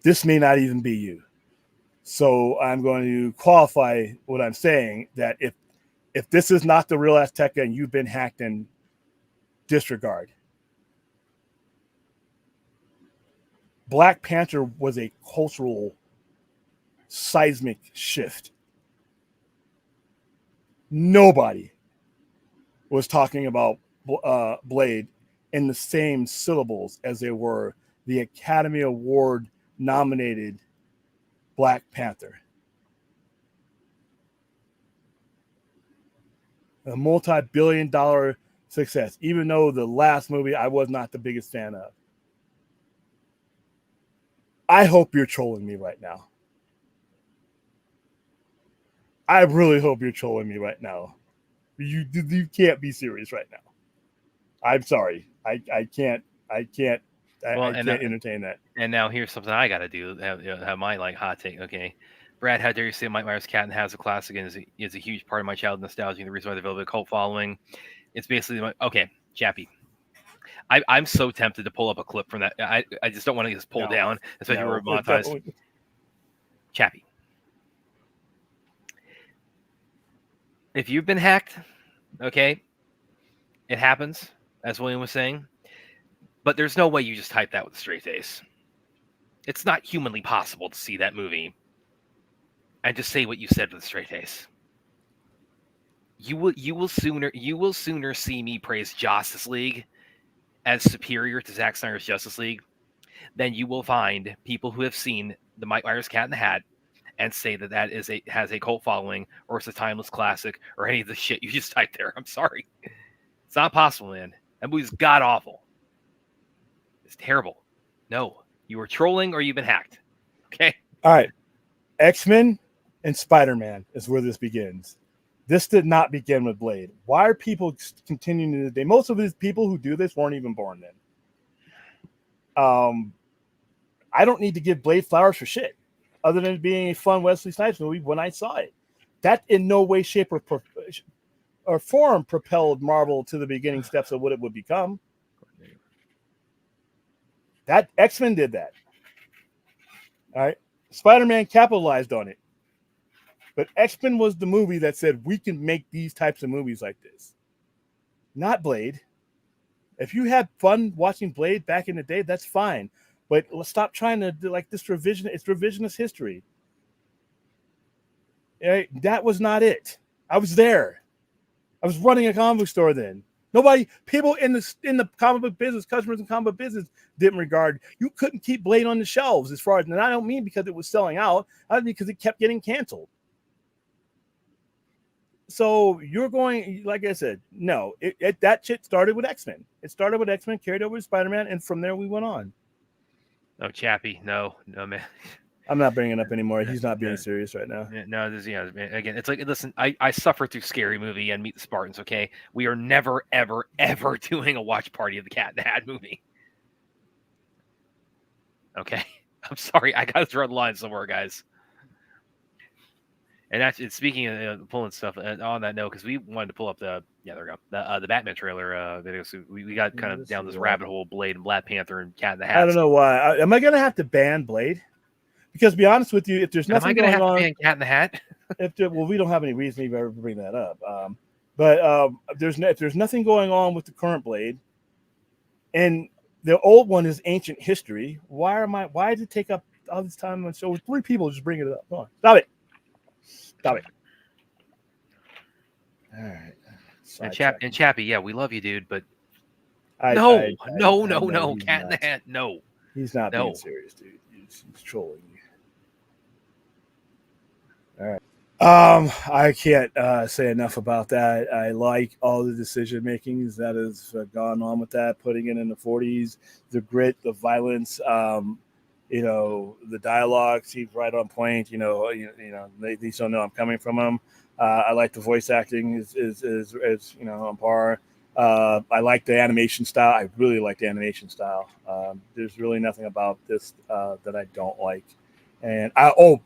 This may not even be you. So I'm going to qualify what I'm saying, that if this is not the real Azteca and you've been hacked, then disregard. Black Panther was a cultural seismic shift. Nobody was talking about Blade in the same syllables as they were the Academy Award nominated Black Panther. A multi-billion-dollar success, even though the last movie I was not the biggest fan of. I hope you're trolling me right now. I really hope you're trolling me right now. You can't be serious right now. I'm sorry. I can't entertain that. And now here's something I got to do. Have my hot take. Okay, Brad, how dare you say Mike Myers' Cat in the Hat is a classic and is a huge part of my childhood nostalgia and the reason why they developed a cult following. It's basically okay, Chappie. I'm so tempted to pull up a clip from that. I just don't want to get this pulled down, especially when we're monetized. Chappie. If you've been hacked, okay, it happens, as William was saying, but there's no way you just type that with a straight face. It's not humanly possible to see that movie and just say what you said with a straight face. You will sooner see me praise Justice League as superior to Zack Snyder's Justice League than you will find people who have seen the Mike Myers Cat in the Hat and say that has a cult following or it's a timeless classic or any of the shit you just typed there. I'm sorry. It's not possible, man. That movie's god awful. It's terrible. No, you were trolling or you've been hacked. Okay? All right. X-Men and Spider-Man is where this begins. This did not begin with Blade. Why are people continuing to this day? Most of these people who do this weren't even born then. I don't need to give Blade flowers for shit, other than being a fun Wesley Snipes movie when I saw it. That in no way, shape, or form propelled Marvel to the beginning steps of what it would become. That X-Men did that. All right. Spider-Man capitalized on it. But X-Men was the movie that said we can make these types of movies like this. Not Blade. If you had fun watching Blade back in the day, that's fine. But let's stop trying to do like this it's revisionist history. Right? That was not it. I was there. I was running a comic book store then. People in the comic book business, customers in comic book business didn't regard. You couldn't keep Blade on the shelves as far as, and I don't mean because it was selling out. I mean because it kept getting canceled. So you're going, like I said, no, that shit started with X-Men. It started with X-Men, carried over to Spider-Man, and from there we went on. No, Chappie, no, man. I'm not bringing it up anymore. He's not being serious right now. No, again, it's like, listen, I suffered through Scary Movie and Meet the Spartans, okay? We are never, ever, ever doing a watch party of the Cat in the Hat movie. Okay? I'm sorry. I got to draw the line somewhere, guys. And actually, speaking of pulling stuff on that note, because we wanted to pull up there we go, the Batman trailer video. So we got kind of down this rabbit hole, Blade and Black Panther and Cat in the Hat. I don't know why. Am I going to have to ban Blade? Because to be honest with you, if there's nothing going on, ban Cat in the Hat? We don't have any reason to ever bring that up. But if there's nothing going on with the current Blade, and the old one is ancient history. Why did it take up all this time on show? 3 people just bringing it up. Come on, stop it. Stop it. All right. And Chappie, yeah, we love you, dude, but I no, know cat in the hat, no. He's not No. being serious, dude. He's trolling you. All right. I can't say enough about that. I like all the decision makings that has gone on with that, putting it in the 40s, the grit, the violence, the dialogue seems right on point. They just don't know I'm coming from them. I like the voice acting is on par. I like the animation style. I really like the animation style. There's really nothing about this that I don't like. And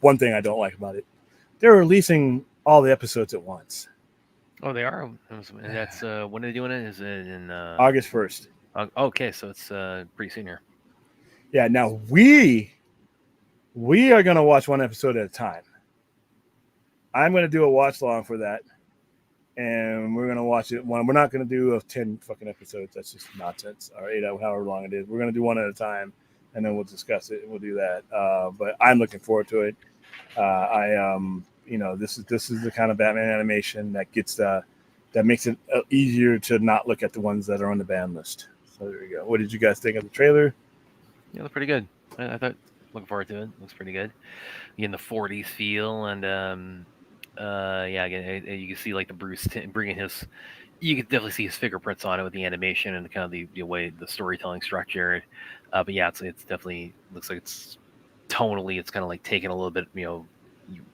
one thing I don't like about it, they're releasing all the episodes at once. Oh, they are. And that's when are they doing it? Is it in August 1st? Okay, so it's pretty soon here. Yeah. Now we are gonna watch one episode at a time. I'm gonna do a watch long for that. And we're gonna watch it one. We're not gonna do 10 fucking episodes. That's just nonsense. Or 8, however long it is. We're gonna do one at a time, and then we'll discuss it. We'll do that. But I'm looking forward to it. This is the kind of Batman animation that makes it easier to not look at the ones that are on the ban list. So there you go. What did you guys think of the trailer? Yeah, looked pretty good. I thought. Looking forward to it. Looks pretty good. In the 40s feel, and again, you can see like the Bruce bringing his. You can definitely see his fingerprints on it with the animation and the kind of the way the storytelling structure. But yeah, it's definitely looks like it's tonally it's kind of like taking a little bit,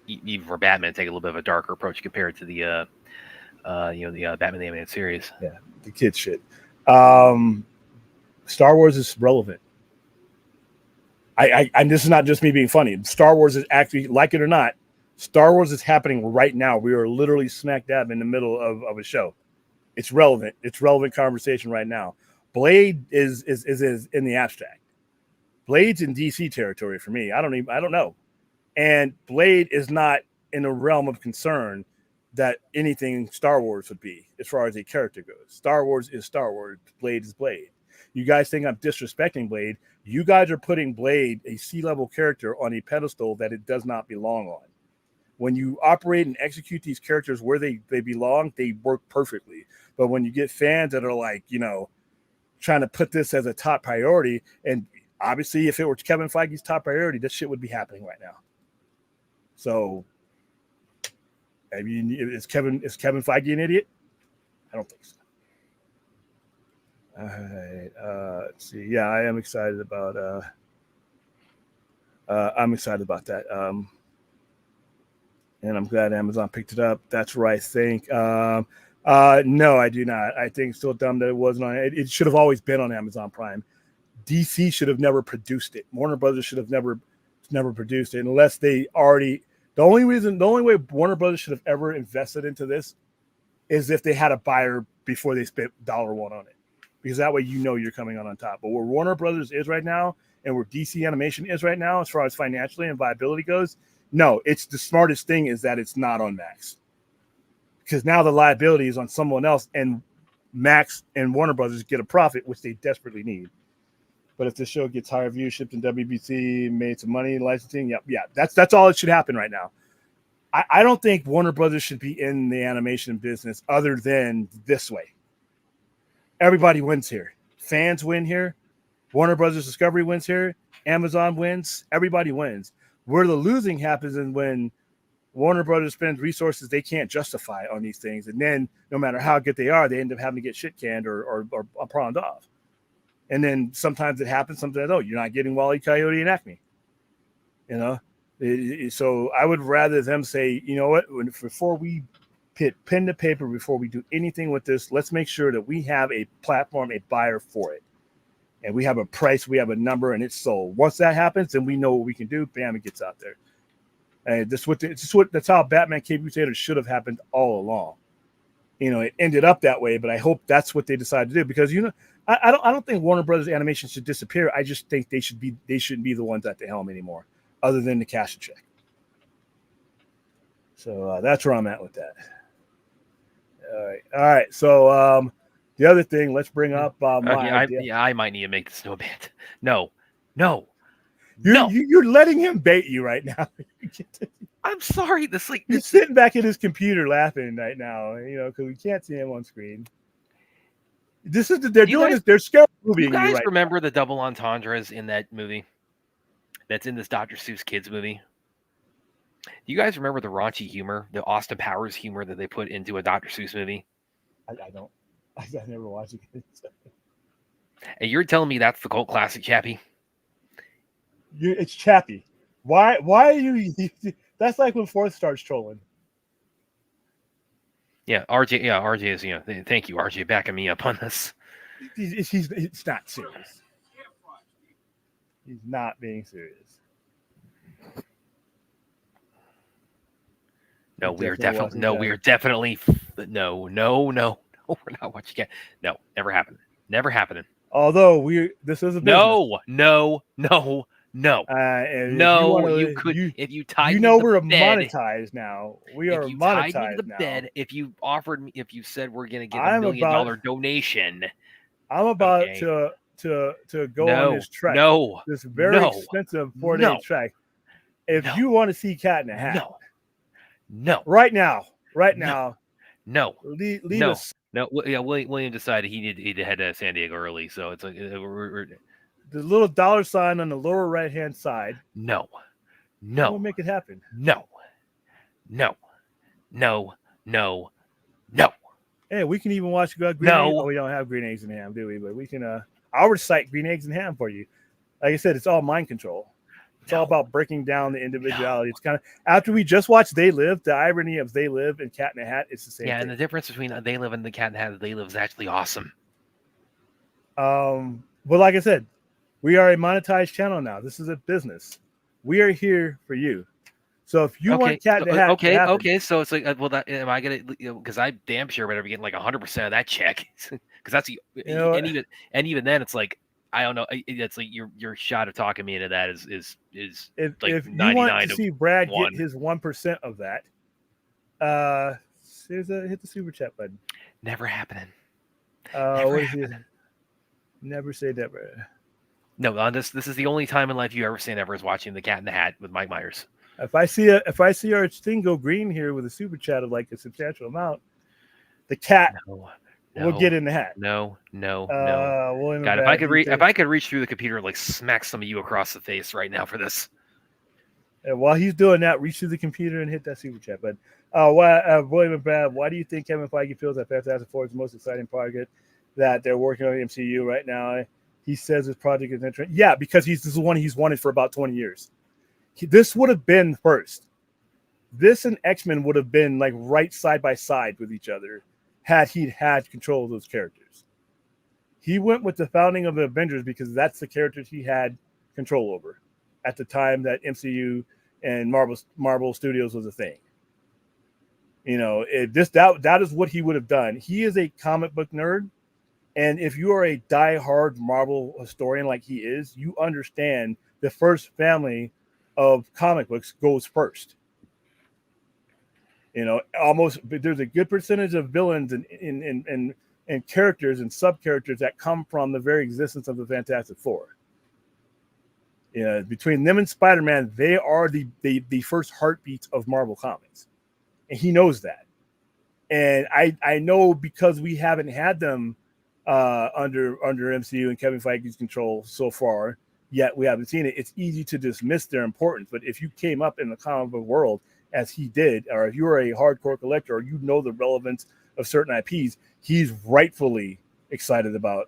even for Batman, take a little bit of a darker approach compared to the Batman the Animated Series. Yeah, the kid shit. Star Wars is relevant. And this is not just me being funny. Star Wars is actually, like it or not, Star Wars is happening right now. We are literally smack dab in the middle of a show. It's relevant. It's relevant conversation right now. Blade is in the abstract. Blade's in DC territory for me. I don't know. And Blade is not in the realm of concern that anything Star Wars would be as far as a character goes. Star Wars is Star Wars. Blade is Blade. You guys think I'm disrespecting Blade. You guys are putting Blade, a C-level character, on a pedestal that it does not belong on. When you operate and execute these characters where they belong, they work perfectly. But when you get fans that are like, trying to put this as a top priority, and obviously if it were Kevin Feige's top priority, this shit would be happening right now. So, I mean, is Kevin Feige an idiot? I don't think so. All right. Let's see. Yeah, I am excited about. I'm excited about that. And I'm glad Amazon picked it up. That's where I think. No, I do not. I think it's still dumb that it wasn't on. It should have always been on Amazon Prime. DC should have never produced it. Warner Brothers should have never produced it unless they already. The only way Warner Brothers should have ever invested into this is if they had a buyer before they spent $1 on it. Because that way you're coming on top. But where Warner Brothers is right now and where DC Animation is right now as far as financially and viability goes, no, it's the smartest thing is that it's not on Max. Because now the liability is on someone else and Max and Warner Brothers get a profit, which they desperately need. But if the show gets higher viewership than WBC, made some money licensing, yeah, that's all that should happen right now. I don't think Warner Brothers should be in the animation business other than this way. Everybody wins here. Fans win here. Warner Brothers Discovery wins here. Amazon wins. Everybody wins. Where the losing happens is when Warner Brothers spends resources they can't justify on these things. And then no matter how good they are, they end up having to get shit canned or pawned off. And then sometimes it happens. Sometimes, you're not getting Wall-E, Coyote, and Acme. So I would rather them say, you know what, before we put pen to paper, before we do anything with this, let's make sure that we have a platform, a buyer for it. And we have a price, we have a number, and it's sold. Once that happens, then we know what we can do. Bam, it gets out there. And that's how Batman Caped Crusader should have happened all along. It ended up that way, but I hope that's what they decided to do because I don't think Warner Brothers Animation should disappear. I just think they shouldn't be the ones at the helm anymore, other than to cash a check. So that's where I'm at with that. All right. So The other thing, let's bring up my idea. I might need to make this no band. No. You're letting him bait you right now. I'm sorry. He's sitting back at his computer laughing right now, because we can't see him on screen. They're doing this. They're scary moving. You guys remember the double entendres in that movie? That's in this Dr. Seuss kids movie. Do you guys remember the raunchy humor, the Austin Powers humor that they put into a Dr. Seuss movie? I don't. I never watched it. And you're telling me that's the cult classic, Chappie? It's Chappie. Why are you? That's like when Fourth starts trolling. Yeah, RJ is. Thank you, RJ, backing me up on this. It's not serious. He's not being serious. No, we are definitely we're not watching it. No, never happened. Never happening. Although this is a business. No. If you tied me to we're the bed, monetized now. We are monetized tied me to the now. bed, if you said we're gonna get $1 million donation, I'm about to go on this trek. This very expensive 4-day trek. If you want to see Cat in the Hat, no, right now, no, leave us. No, yeah. William decided he needed to head to San Diego early, so it's like the little dollar sign on the lower right hand side. No. We'll make it happen. No. Hey, we can even watch Green Eggs. Oh, we don't have Green Eggs and Ham, do we? But we can. I'll recite Green Eggs and Ham for you. Like I said, it's all mind control. It's all about breaking down the individuality. It's kind of after we just watched They Live, the irony of They Live and Cat in the Hat is the same. Yeah, thing. And the difference between They Live and the Cat in the Hat, They Live is actually awesome. But like I said, we are a monetized channel now. This is a business. We are here for you. So if you want Cat in the Hat, okay. So it's like, am I gonna? Because I damn sure better be getting like 100% of that check. Because that's even then, it's like. I don't know. It's like your shot of talking me into that is like if 99 you want to see Brad 1. get his 1% of that, hit the super chat button. Never happening. Never say never. No, this is the only time in life you ever say never is watching The Cat in the Hat with Mike Myers. If I see our thing go green here with a super chat of like a substantial amount, the cat. We'll get in the hat. No. God, if I could reach through the computer, like smack some of you across the face right now for this. And while he's doing that, reach through the computer and hit that super chat button. William and Brad, why do you think Kevin Feige feels that Fantastic Four is the most exciting project that they're working on the MCU right now? He says his project is interesting. Yeah, because this is the one he's wanted for about 20 years. This would have been first. This and X-Men would have been like right side by side with each other. Had he had control of those characters. He went with the founding of the Avengers because that's the characters he had control over at the time that MCU and Marvel Studios was a thing. That is what he would have done. He is a comic book nerd, and if you are a diehard Marvel historian like he is, you understand the first family of comic books goes first. Almost there's a good percentage of villains and characters and sub-characters that come from the very existence of the Fantastic Four. Between them and Spider-Man, they are the first heartbeats of Marvel Comics. And he knows that. And I know because we haven't had them under MCU and Kevin Feige's control so far, yet we haven't seen it. It's easy to dismiss their importance. But if you came up in the comic book world, as he did, or if you're a hardcore collector or you know the relevance of certain IPs, he's rightfully excited about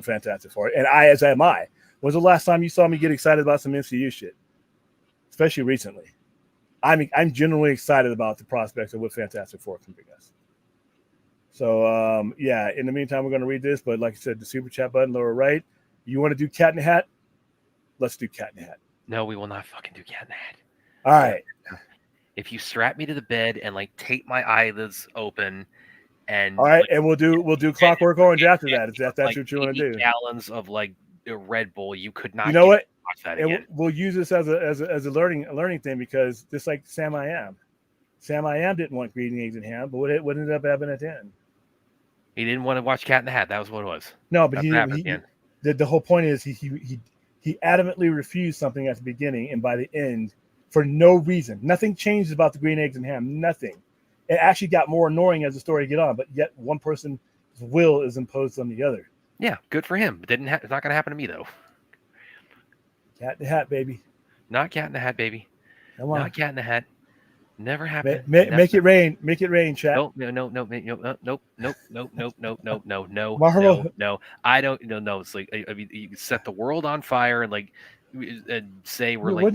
Fantastic Four. And as am I. When's the last time you saw me get excited about some MCU shit? Especially recently. I'm genuinely excited about the prospects of what Fantastic Four can bring us. So, in the meantime, we're going to read this. But like I said, the super chat button, lower right. You want to do Cat in the Hat? Let's do Cat in the Hat. No, we will not fucking do Cat in the Hat. All right. If you strap me to the bed and like tape my eyelids open, and all right, and we'll do Clockwork Orange after that. If that's like what you want to do. Gallons of like Red Bull, you could not. You know what? Watch that and again. we'll use this as a learning thing because just like Sam I Am didn't want Green Eggs and Ham, but what ended up happening at the end? He didn't want to watch Cat in the Hat. That was what it was. No, but That's what happened at the end. the whole point is he adamantly refused something at the beginning, and by the end, for no reason, nothing changed about the green eggs and ham. Nothing. It actually got more annoying as the story get on, but yet one person's will is imposed on the other. Yeah, good for him. It's not going to happen to me though. Cat in the Hat, baby. Not Cat in the Hat, baby. Come on. Not Cat in the Hat. Never happened. Make it rain. Make it rain, chat. Nope. No. Marvel. No. I don't. No. It's like I mean, you set the world on fire and like and say we're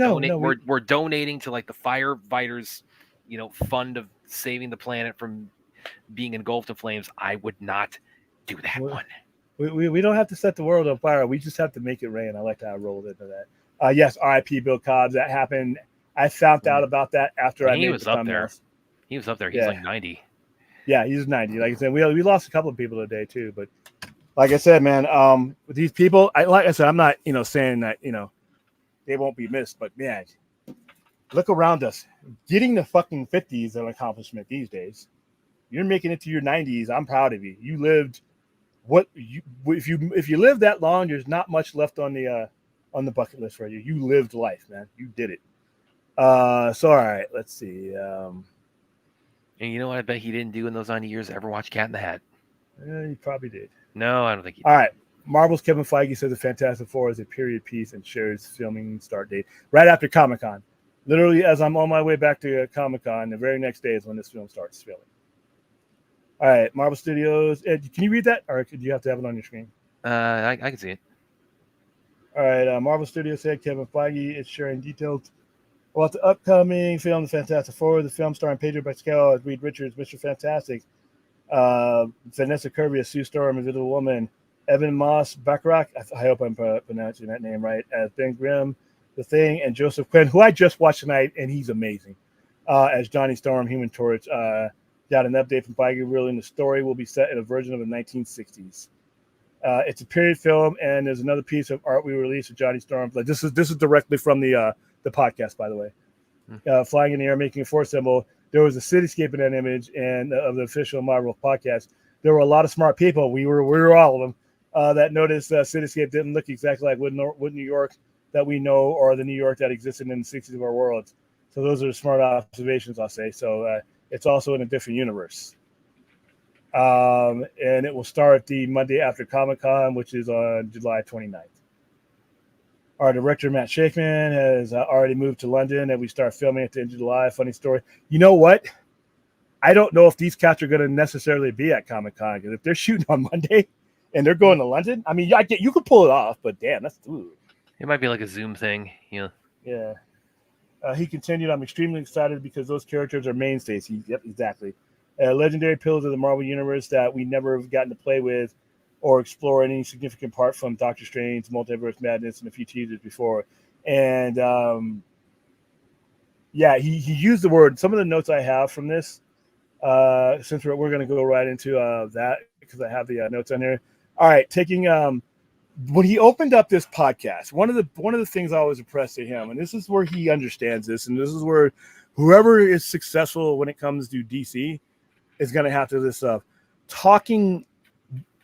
donating to like the firefighters, fund of saving the planet from being engulfed in flames. I would not do that one. We don't have to set the world on fire. We just have to make it rain. I like how I rolled into that. Yes, R.I.P. Bill Cobbs. That happened. I found out about that after I made the thumbnails. He was up there. He's like 90. Yeah, he's 90. Like I said, we lost a couple of people today too. But like I said, man, with these people, like I said, I'm not saying that they won't be missed, but man, look around us. Getting the fucking 50s is an accomplishment these days. You're making it to your 90s. I'm proud of you. You lived if you live that long, there's not much left on the bucket list for you. You lived life, man. You did it. So all right, let's see. And you know what I bet he didn't do in those 90 years? Ever watch Cat in the Hat? He probably did. No, I don't think he did. All right. Marvel's Kevin Feige says the Fantastic Four is a period piece and shares filming start date right after Comic-Con. Literally, as I'm on my way back to Comic-Con, the very next day is when this film starts filming. All right, Marvel Studios. Can you read that, or do you have to have it on your screen? I can see it. All right, Marvel Studios said Kevin Feige is sharing details about the upcoming film, The Fantastic Four. The film starring Pedro Pascal as Reed Richards, Mr. Fantastic, Vanessa Kirby as Sue Storm, Invisible Woman, Evan Moss Bacharach, I hope I'm pronouncing that name right, as Ben Grimm, The Thing, and Joseph Quinn, who I just watched tonight, and he's amazing, as Johnny Storm, Human Torch. Got an update from Feige revealing the story will be set in a version of the 1960s. It's a period film, and there's another piece of art we released of Johnny Storm. Like this is directly from the podcast, by the way. Flying in the air, making a force symbol. There was a cityscape in that image, and of the official Marvel podcast. There were a lot of smart people. We were all of them that noticed cityscape didn't look exactly like what New York that we know, or the New York that existed in the 60s of our world. So those are smart observations, I'll say. So it's also in a different universe. And it will start the Monday after Comic-Con, which is on July 29th. Our director, Matt Shakeman, has already moved to London, and we start filming at the end of July. Funny story. You know what? I don't know if these cats are going to necessarily be at Comic-Con, because if they're shooting on Monday and they're going to London, I mean, you could pull it off, but damn, that's ooh. It might be like a Zoom thing. Yeah. He continued, I'm extremely excited because those characters are mainstays. Yep, exactly. Legendary pillars of the Marvel Universe that we never have gotten to play with or explore any significant part from Doctor Strange, Multiverse Madness, and a few teasers before. And he used the word. Some of the notes I have from this, since we're going to go right into that because I have the notes on here. All right, taking when he opened up this podcast, one of the things I was impressed to him, and this is where he understands this, and this is where whoever is successful when it comes to DC is going to have to this stuff. Talking,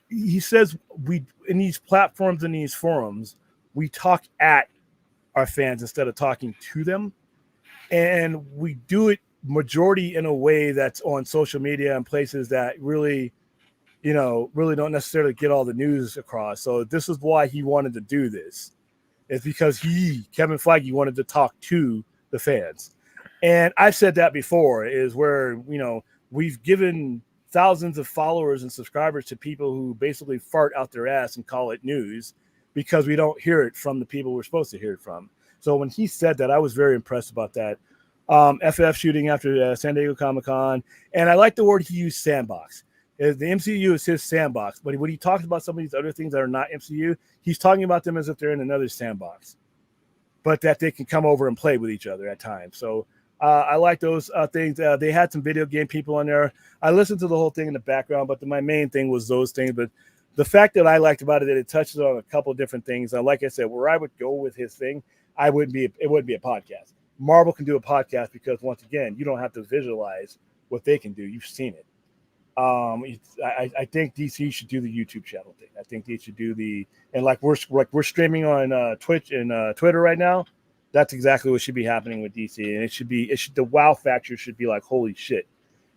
he says, we in these platforms and these forums, we talk at our fans instead of talking to them, and we do it majority in a way that's on social media and places that really don't necessarily get all the news across. So this is why he wanted to do this. It's because Kevin Feige, wanted to talk to the fans. And I've said that before, is where, we've given thousands of followers and subscribers to people who basically fart out their ass and call it news because we don't hear it from the people we're supposed to hear it from. So when he said that, I was very impressed about that. FF shooting after San Diego Comic-Con. And I like the word he used, sandbox. The MCU is his sandbox, but when he talks about some of these other things that are not MCU, he's talking about them as if they're in another sandbox, but that they can come over and play with each other at times. So I like those things. They had some video game people on there. I listened to the whole thing in the background, but my main thing was those things. But the fact that I liked about it, that it touches on a couple of different things. Like I said, where I would go with his thing, it wouldn't be a podcast. Marvel can do a podcast because, once again, you don't have to visualize what they can do. You've seen it. I think DC should do the YouTube channel thing. I think they should do and like we're streaming on Twitch and Twitter right now. That's exactly what should be happening with DC, and the wow factor should be like, holy shit.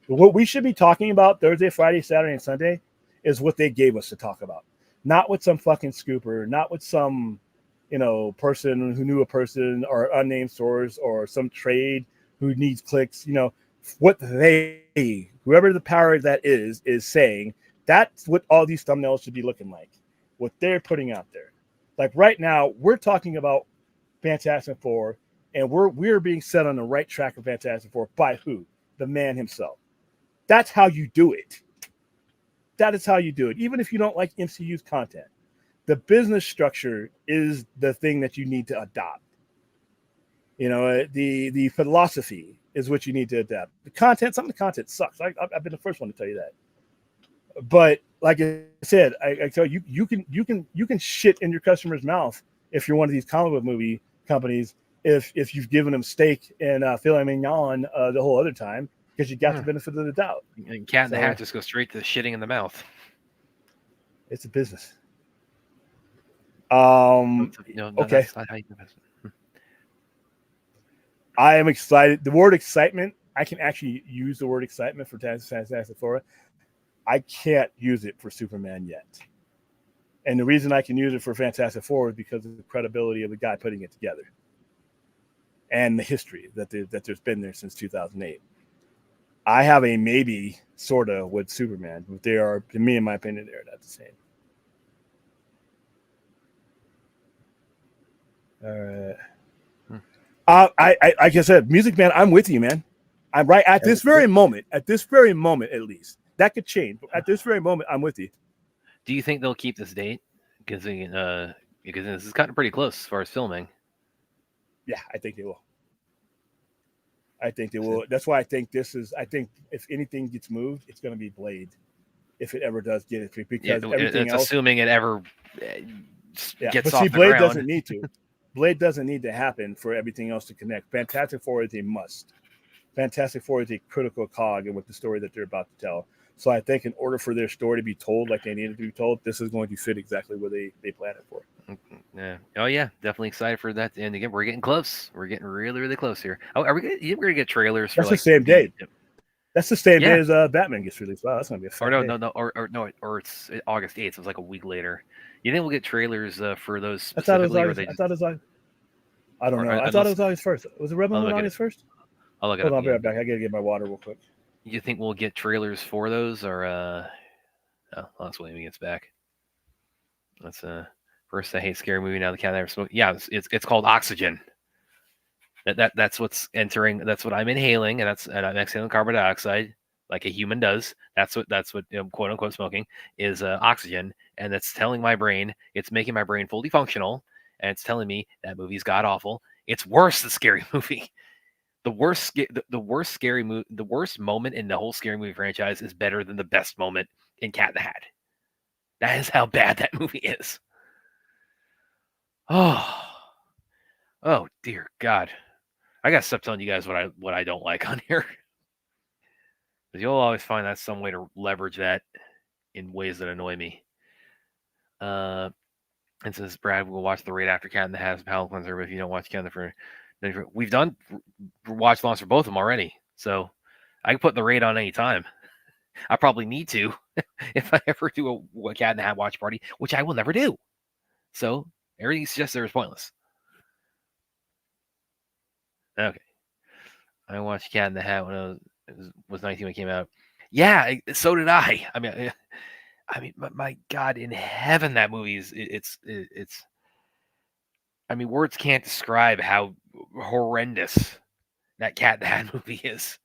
What we should be talking about Thursday, Friday, Saturday, and Sunday is what they gave us to talk about, not with some fucking scooper, not with some person who knew a person or unnamed source or some trade who needs clicks. What whoever the power that is saying, that's what all these thumbnails should be looking like, what they're putting out there. Like right now, we're talking about Fantastic Four, and we're being set on the right track of Fantastic Four by who? The man himself. That's how you do it. That is how you do it. Even if you don't like MCU's content, the business structure is the thing that you need to adopt. The philosophy is what you need to adapt. Some of the content sucks. I've been the first one to tell you that. But like I said, I tell you, you can shit in your customer's mouth if you're one of these comic book movie companies. If you've given them steak and filet mignon the whole other time because you got the benefit of the doubt. And Cat in the Hat just goes straight to the shitting in the mouth. It's a business. No, okay. That's not how you do business. I am excited. The word excitement, I can actually use the word excitement for Fantastic Four. I can't use it for Superman yet. And the reason I can use it for Fantastic Four is because of the credibility of the guy putting it together and the history that there's been there since 2008. I have a maybe sort of with Superman, but they are, to me, in my opinion, they're not the same. All right. Like I said, Music Man, I'm with you, man. I'm right at this very moment. At this very moment, at least, that could change. But at this very moment, I'm with you. Do you think they'll keep this date? Because this is kind of pretty close as far as filming. Yeah, I think they will. That's why I think I think if anything gets moved, it's going to be Blade, if it ever does get it. Because everything else, assuming it ever gets but off see, the Blade ground. doesn't need to. Blade doesn't need to happen for everything else to connect. Fantastic Four is a must. Fantastic Four is a critical cog in with the story that they're about to tell. So I think in order for their story to be told like they needed to be told, this is going to fit exactly where they planned it for. Yeah. Oh yeah, definitely excited for that. And again, we're getting close. We're getting really, really close here. Oh, we're gonna get trailers for That's the same day. That's the same day as Batman gets released. Wow, that's gonna be a fun day. Or it's August 8th. So it's like a week later. You think we'll get trailers for those I specifically? don't know. I thought it was August 1st. Was it Rebel Moon August 1st? I'll look it up. Hold on, I'll be right back. I gotta get my water real quick. You think we'll get trailers for those, or that's when he gets back. That's first I hate scary movie. Now the cat never smoked. Yeah, it's called Oxygen. That's what's entering. That's what I'm inhaling, and I'm exhaling carbon dioxide like a human does. That's what quote unquote smoking is. Oxygen, and that's telling my brain, it's making my brain fully functional, and it's telling me that movie's god awful. It's worse than Scary Movie. The worst moment in the whole Scary Movie franchise is better than the best moment in Cat in the Hat. That is how bad that movie is. Oh dear God. I gotta stop telling you guys what I don't like on here. Because you'll always find that's some way to leverage that in ways that annoy me. And since Brad will watch the raid after Cat in the Hat palate cleanser, but if you don't watch Cat in the Hat, we've done watch launch for both of them already. So I can put the raid on any time. I probably need to if I ever do a Cat in the Hat watch party, which I will never do. So everything suggests there is pointless. Okay. I watched Cat in the Hat when I was 19 when it came out. Yeah, so did I. I mean, my God in heaven, that movie is it's. I mean, words can't describe how horrendous that Cat in the Hat movie is.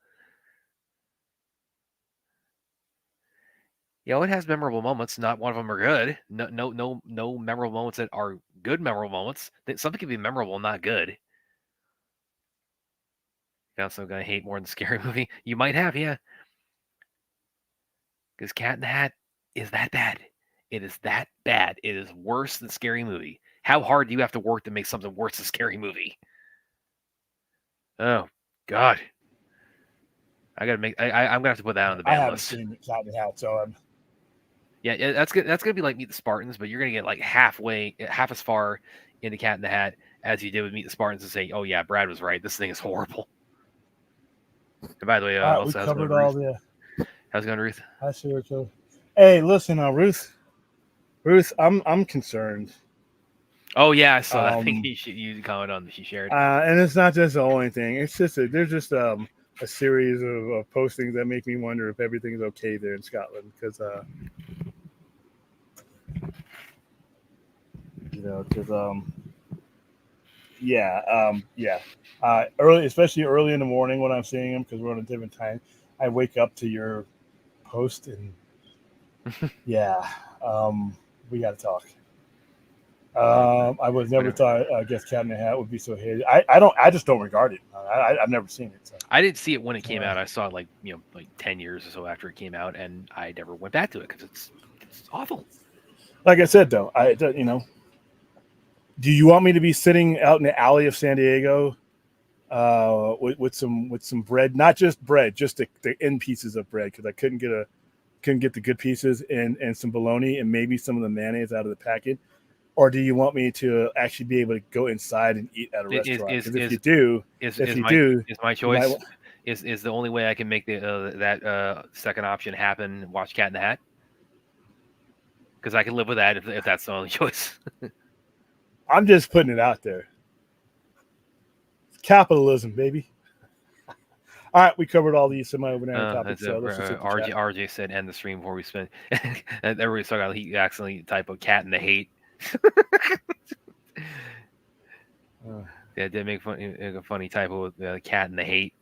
It has memorable moments. Not one of them are good. No memorable moments that are good memorable moments. Something can be memorable, not good. You're also gonna hate more than Scary Movie. You might have, yeah. Because Cat in the Hat is that bad. It is that bad. It is worse than Scary Movie. How hard do you have to work to make something worse than Scary Movie? Oh, God. I gotta make. I'm gonna have to put that on the I ban haven't list. seen Cat in the Hat, so Yeah, that's good. That's gonna be like Meet the Spartans, but you're gonna get like half as far into Cat in the Hat as you did with Meet the Spartans and say, "Oh yeah, Brad was right. This thing is horrible." And by the way, all right, we also how's it going, covered all Ruth? the. How's it going, Ruth? I see what you. Hey, listen, Ruth. Ruth, I'm concerned. Oh yeah, I saw that thing you comment on that she shared. And it's not just the only thing. It's just there's just a series of postings that make me wonder if everything's okay there in Scotland because early, especially early in the morning when I'm seeing them because we're on a different time. I wake up to your post and we got to talk. I was never thought I guess Cat in the Hat would be so hated. I just don't regard it. I've never seen it. So. I didn't see it when it came out. I saw it like 10 years or so after it came out, and I never went back to it because it's awful. Like I said, though, do you want me to be sitting out in the alley of San Diego with some bread, not just bread, just the end pieces of bread because I couldn't get the good pieces and some bologna and maybe some of the mayonnaise out of the packet? Or do you want me to actually be able to go inside and eat at a restaurant? Because if you do, my choice is the only way I can make that second option happen. Watch Cat in the Hat because I can live with that if that's the only choice. I'm just putting it out there. It's capitalism, baby. All right, we covered all these semi-banana topics. RJ said end the stream before we spend. Everybody's talking about he accidentally typoed "cat in the hate." Yeah, did make a funny typo with "cat in the hate."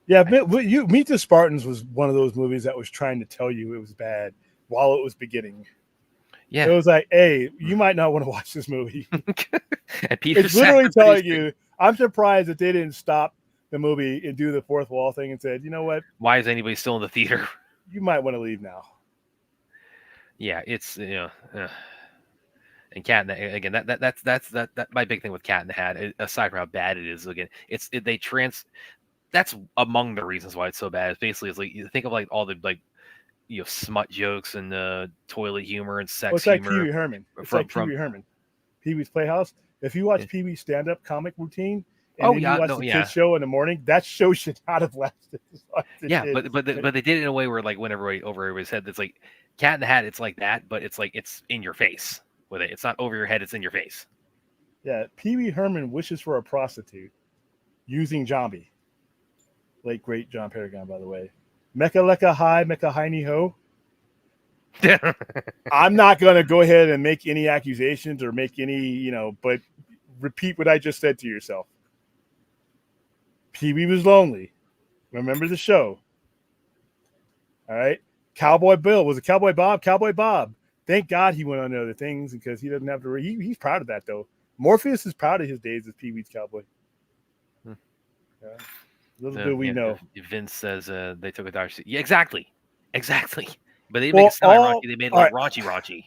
Yeah, Meet the Spartans was one of those movies that was trying to tell you it was bad while it was beginning. Yeah, it was like, hey, you might not want to watch this movie. And Peter it's literally telling you. I'm surprised that they didn't stop the movie and do the fourth wall thing and said, you know what? Why is anybody still in the theater? You might want to leave now. Yeah, it's and Cat in the again that's my big thing with Cat in the Hat. Aside from how bad it is, again, that's among the reasons why it's so bad. It's basically like you think of like all the smut jokes and toilet humor and sex humor. It's like Pee Wee Herman. It's like Pee Wee Herman. Pee Wee's Playhouse. If you watch Pee Wee's stand-up comic routine and you watch the kids show in the morning, that show should not have lasted. But they did it in a way where like when everybody's head, it's like Cat in the Hat. It's like that, but it's like it's in your face with it. It's not over your head. It's in your face. Yeah, Pee Wee Herman wishes for a prostitute using zombie. Late great John Paragon, by the way. Mecca lecca hi, mecca hiney ho. I'm not going to go ahead and make any accusations or make any, but repeat what I just said to yourself. Pee Wee was lonely. Remember the show. All right. Cowboy Bill was a Cowboy Bob. Cowboy Bob. Thank God he went on to other things because he doesn't have to. He's proud of that, though. Morpheus is proud of his days as Pee Wee's Cowboy. Yeah. Little do we know. Vince says they took a doctor. Yeah, exactly. But they didn't make it semi-raunchy. They made it like raunchy.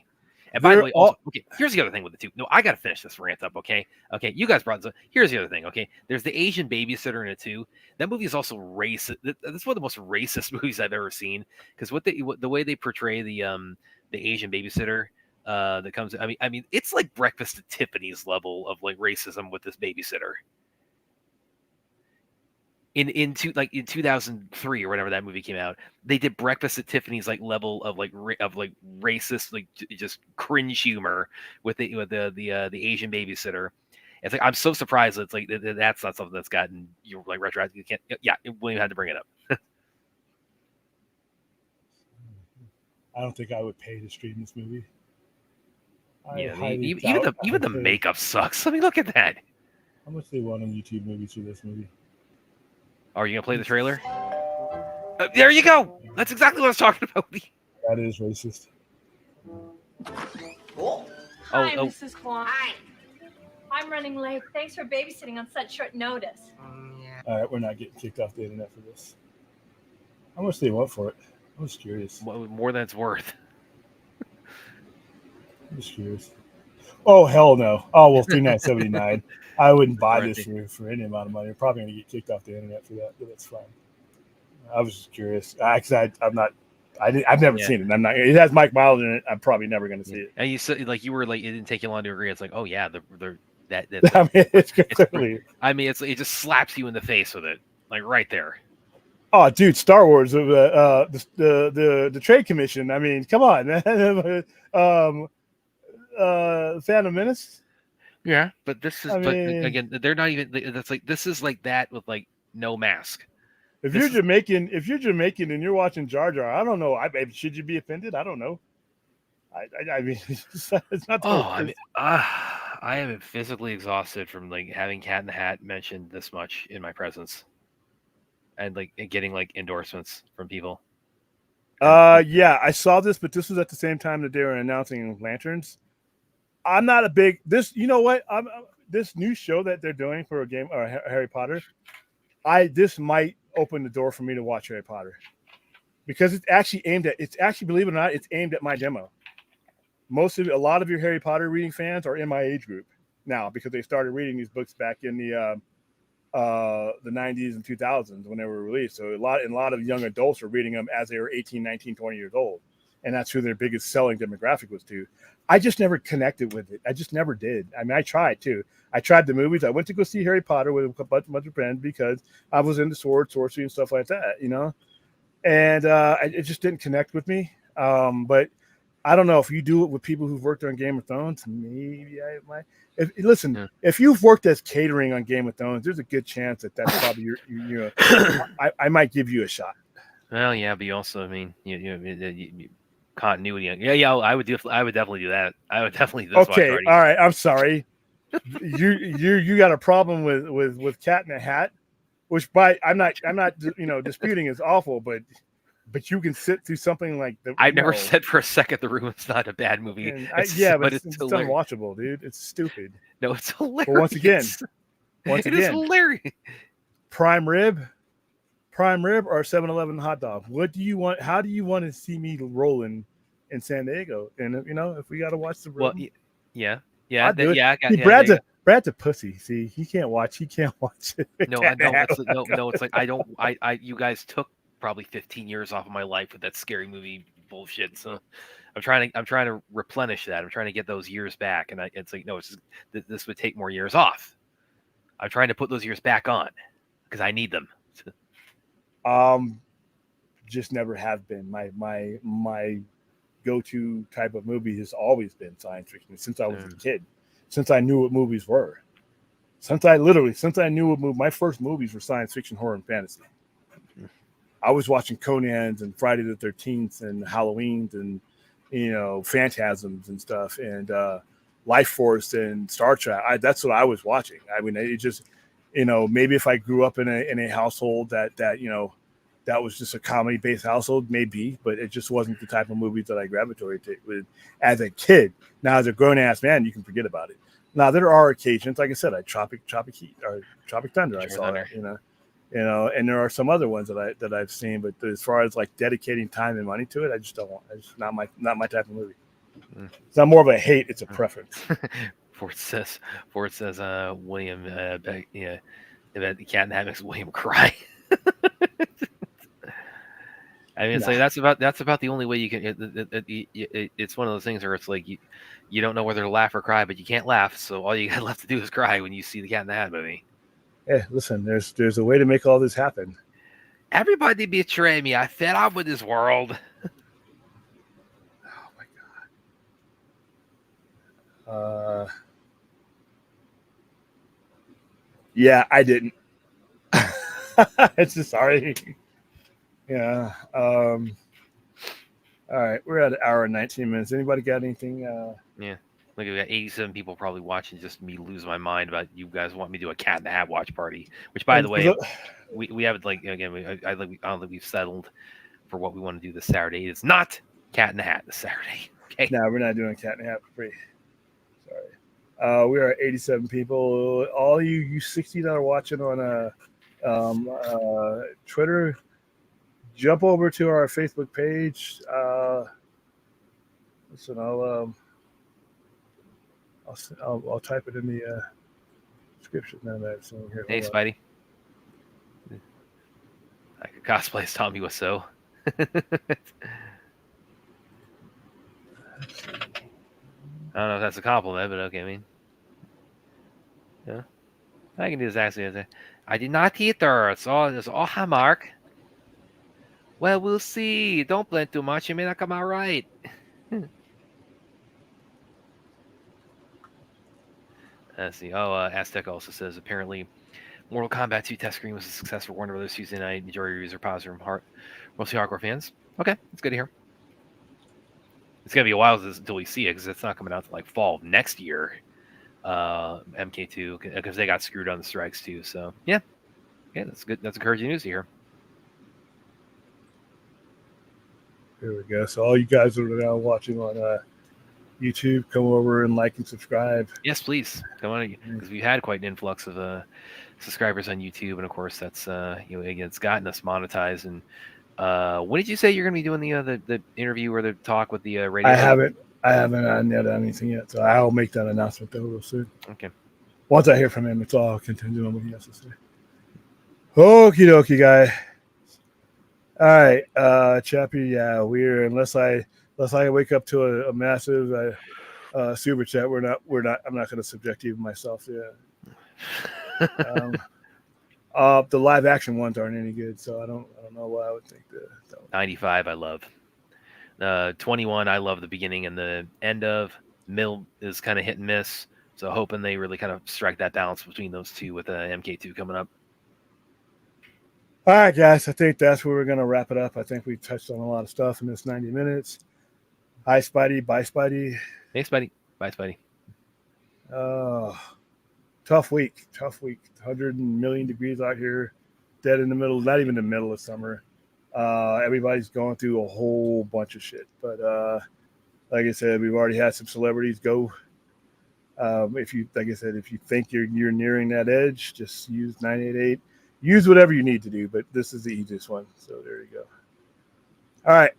And by the way, also, okay, here's the other thing with the two. No, I got to finish this rant up, okay? Okay, you guys brought this up. Here's the other thing, okay? There's the Asian babysitter in it, too. That movie is also racist. That's one of the most racist movies I've ever seen because the way they portray the Asian babysitter that comes. I mean, it's like Breakfast at Tiffany's level of like racism with this babysitter. In 2003 or whatever that movie came out, they did Breakfast at Tiffany's like level of like racist just cringe humor with the Asian babysitter. It's like I'm so surprised that it's like that's not something that's gotten you like retroactive. You can't. Yeah, William had to bring it up. I don't think I would pay to stream this movie. Even the makeup sucks. I mean, look at that. How much they want on YouTube movies for this movie? Are you gonna play the trailer? There you go. That's exactly what I was talking about. That is racist. Hi, Mrs. Kwan. Hi. I'm running late. Thanks for babysitting on such short notice. All right, we're not getting kicked off the internet for this. How much do they want for it? I'm just curious. More than it's worth. I'm just curious. Oh hell no! Oh well, $3,979. I wouldn't buy this Renting. for any amount of money. I'm probably gonna get kicked off the internet for that, but that's fine. I was just curious. I'm not. I've never Yeah. seen it. I'm not. It has Mike Miles in it. I'm probably never gonna see Yeah. it. And you said like you were like it didn't take you long to agree. It's like, oh yeah, that's I like mean, it's it's clearly. I mean it just slaps you in the face with it. Like right there. Oh, dude, Star Wars, the Trade Commission. I mean, come on, man. Phantom Menace. Yeah, but this is I but mean, again, they're not even that's like this is like that with like no mask. if This you're is Jamaican and you're watching Jar Jar, I don't know. Should you be offended? I don't know. I mean, it's not. oh, I mean I am physically exhausted from like having Cat in the Hat mentioned this much in my presence. And like getting like endorsements from people. Yeah, I saw this, but this was at the same time that they were announcing Lanterns. I'm not a big this. You know what? This new show that they're doing for a game or Harry Potter. This might open the door for me to watch Harry Potter because it's actually believe it or not, it's aimed at my demo. A lot of your Harry Potter reading fans are in my age group now because they started reading these books back in the 90s and 2000s when they were released. So a lot of young adults were reading them as they were 18, 19, 20 years old. And that's who their biggest selling demographic was to. I just never connected with it. I just never did. I mean, I tried too. I tried the movies. I went to go see Harry Potter with a bunch of friends because I was into sorcery and stuff like that, you know? And it just didn't connect with me. But I don't know if you do it with people who've worked on Game of Thrones, maybe I might. If you've worked as catering on Game of Thrones, there's a good chance that's probably your I might give you a shot. Well, yeah, but you also, I mean, you continuity. Yeah, I would definitely do that. I would definitely do this. Okay, all right. I'm sorry. you got a problem with Cat in the Hat, which I'm not disputing is awful, but you can sit through something like I've never said for a second The Room is not a bad movie. But it's unwatchable, dude. It's stupid. No, it's hilarious. But once again, it is hilarious. Prime rib or 7-Eleven hot dog. What do you want? How do you want to see me rolling in San Diego? And if we got to watch The Room, well, yeah. Brad's a pussy. See, he can't watch it. No, it's like I don't. You guys took probably 15 years off of my life with that scary movie bullshit. So I'm trying to replenish that. I'm trying to get those years back. And it's like, no, this would take more years off. I'm trying to put those years back on because I need them. Just never have been. My go-to type of movie has always been science fiction since I was a kid, since I knew what movies were. Since I knew what my first movies were science fiction, horror, and fantasy. I was watching Conan's and Friday the 13th and Halloween's and Phantasms and stuff and Life Force and Star Trek. That's what I was watching. I mean, it just maybe if I grew up in a household that was just a comedy based household, maybe, but it just wasn't the type of movies that I gravitated to with as a kid. Now as a grown ass man, you can forget about it. Now there are occasions, like I said, Tropic Heat or Tropic Thunder. I saw that, and there are some other ones that I've seen, but as far as like dedicating time and money to it, I just don't want. It's not my type of movie. It's not more of a hate; it's a preference. Ford says, William, that the Cat in the Hat makes William cry. I mean, it's like that's about the only way you can. It's one of those things where it's like you don't know whether to laugh or cry, but you can't laugh, so all you got left to do is cry when you see the Cat in the Hat movie. Hey, listen, there's a way to make all this happen. Everybody betray me. I fed up with this world. Oh my god. Yeah, I didn't. It's just sorry. Yeah. All right, we're at an hour and 19 minutes. Anybody got anything? Yeah. Look, we got 87 people probably watching just me lose my mind about you guys want me to do a Cat in the Hat watch party. Which, by the way, we haven't I don't think we've settled for what we want to do this Saturday. It's not Cat in the Hat this Saturday. Okay. No, we're not doing Cat in the Hat for free. Sorry. We are 87 people. All you 60 that are watching on Twitter, jump over to our Facebook page. Listen, I'll type it in the description that I've seen here. Hey, Hold on. Spidey. I could cosplay as Tommy Wiseau. I don't know if that's a compliment, but okay. I mean, yeah, I can do exactly as I did not either. It's all hallmark. Well, we'll see. Don't blend too much. It may not come out right. Let's see. Oh, Aztec also says apparently Mortal Kombat 2 test screen was a success for Warner Brothers Tuesday night. Majority reviews are positive from mostly hardcore fans. Okay, that's good to hear. It's gonna be a while until we see it because it's not coming out to like fall of next year. MK2 because they got screwed on the strikes too. So yeah, that's good. That's encouraging news to hear. Here we go. So all you guys that are now watching on YouTube, come over and like and subscribe. Yes, please come on, because we had quite an influx of subscribers on YouTube, and of course that's again it's gotten us monetized. And when did you say you're going to be doing the interview or the talk with the radio? I haven't done anything yet, so I'll make that announcement though real soon. Okay. Once I hear from him, it's all contingent on what he has to say. Okie dokie, guy. All right, Chappie. Yeah, we're unless I wake up to a massive super chat, I'm not going to subject even myself. Yeah. The live action ones aren't any good, so I don't know why I would think that. 95, I love. 21, I love the beginning and the end of. Middle is kind of hit and miss, so hoping they really kind of strike that balance between those two with MK2 coming up. All right, guys, I think that's where we're going to wrap it up. I think we touched on a lot of stuff in this 90 minutes. Hi, Spidey. Bye, Spidey. Hey, Spidey. Bye, Spidey. Tough week. 100 million degrees out here, dead in the middle, not even the middle of summer. Everybody's going through a whole bunch of shit. But like I said, we've already had some celebrities go. If you think you're nearing that edge, just use 988. Use whatever you need to do, but this is the easiest one. So there you go. All right.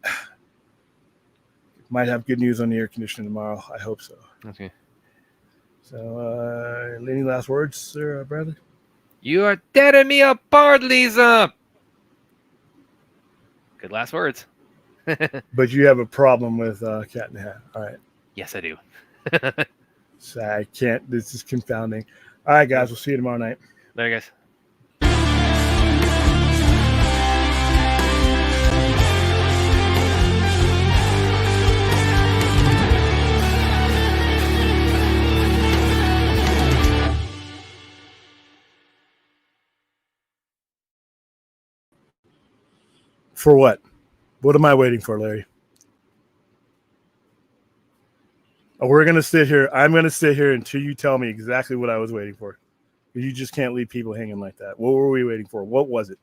Might have good news on the air conditioning tomorrow. I hope so. Okay. So, any last words, sir, Bradley? You are tearing me apart, Lisa. Good last words. But you have a problem with Cat in the Hat. All right. Yes, I do. So I can't. This is confounding. All right, guys. We'll see you tomorrow night. Later, guys. For what? What am I waiting for, Larry? We're going to sit here. I'm going to sit here until you tell me exactly what I was waiting for. You just can't leave people hanging like that. What were we waiting for? What was it?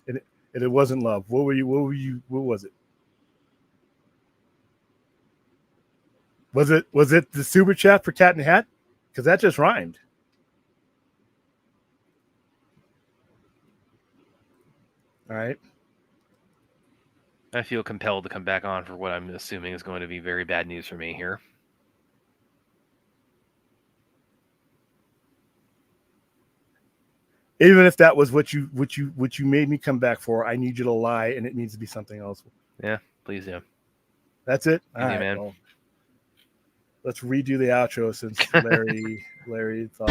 It wasn't love. What was it? Was it the super chat for Cat in the Hat? Because that just rhymed. All right. I feel compelled to come back on for what I'm assuming is going to be very bad news for me here. Even if that was what you made me come back for, I need you to lie, and it needs to be something else. Yeah, please do. That's it. All right, man. Well, let's redo the outro since Larry thought.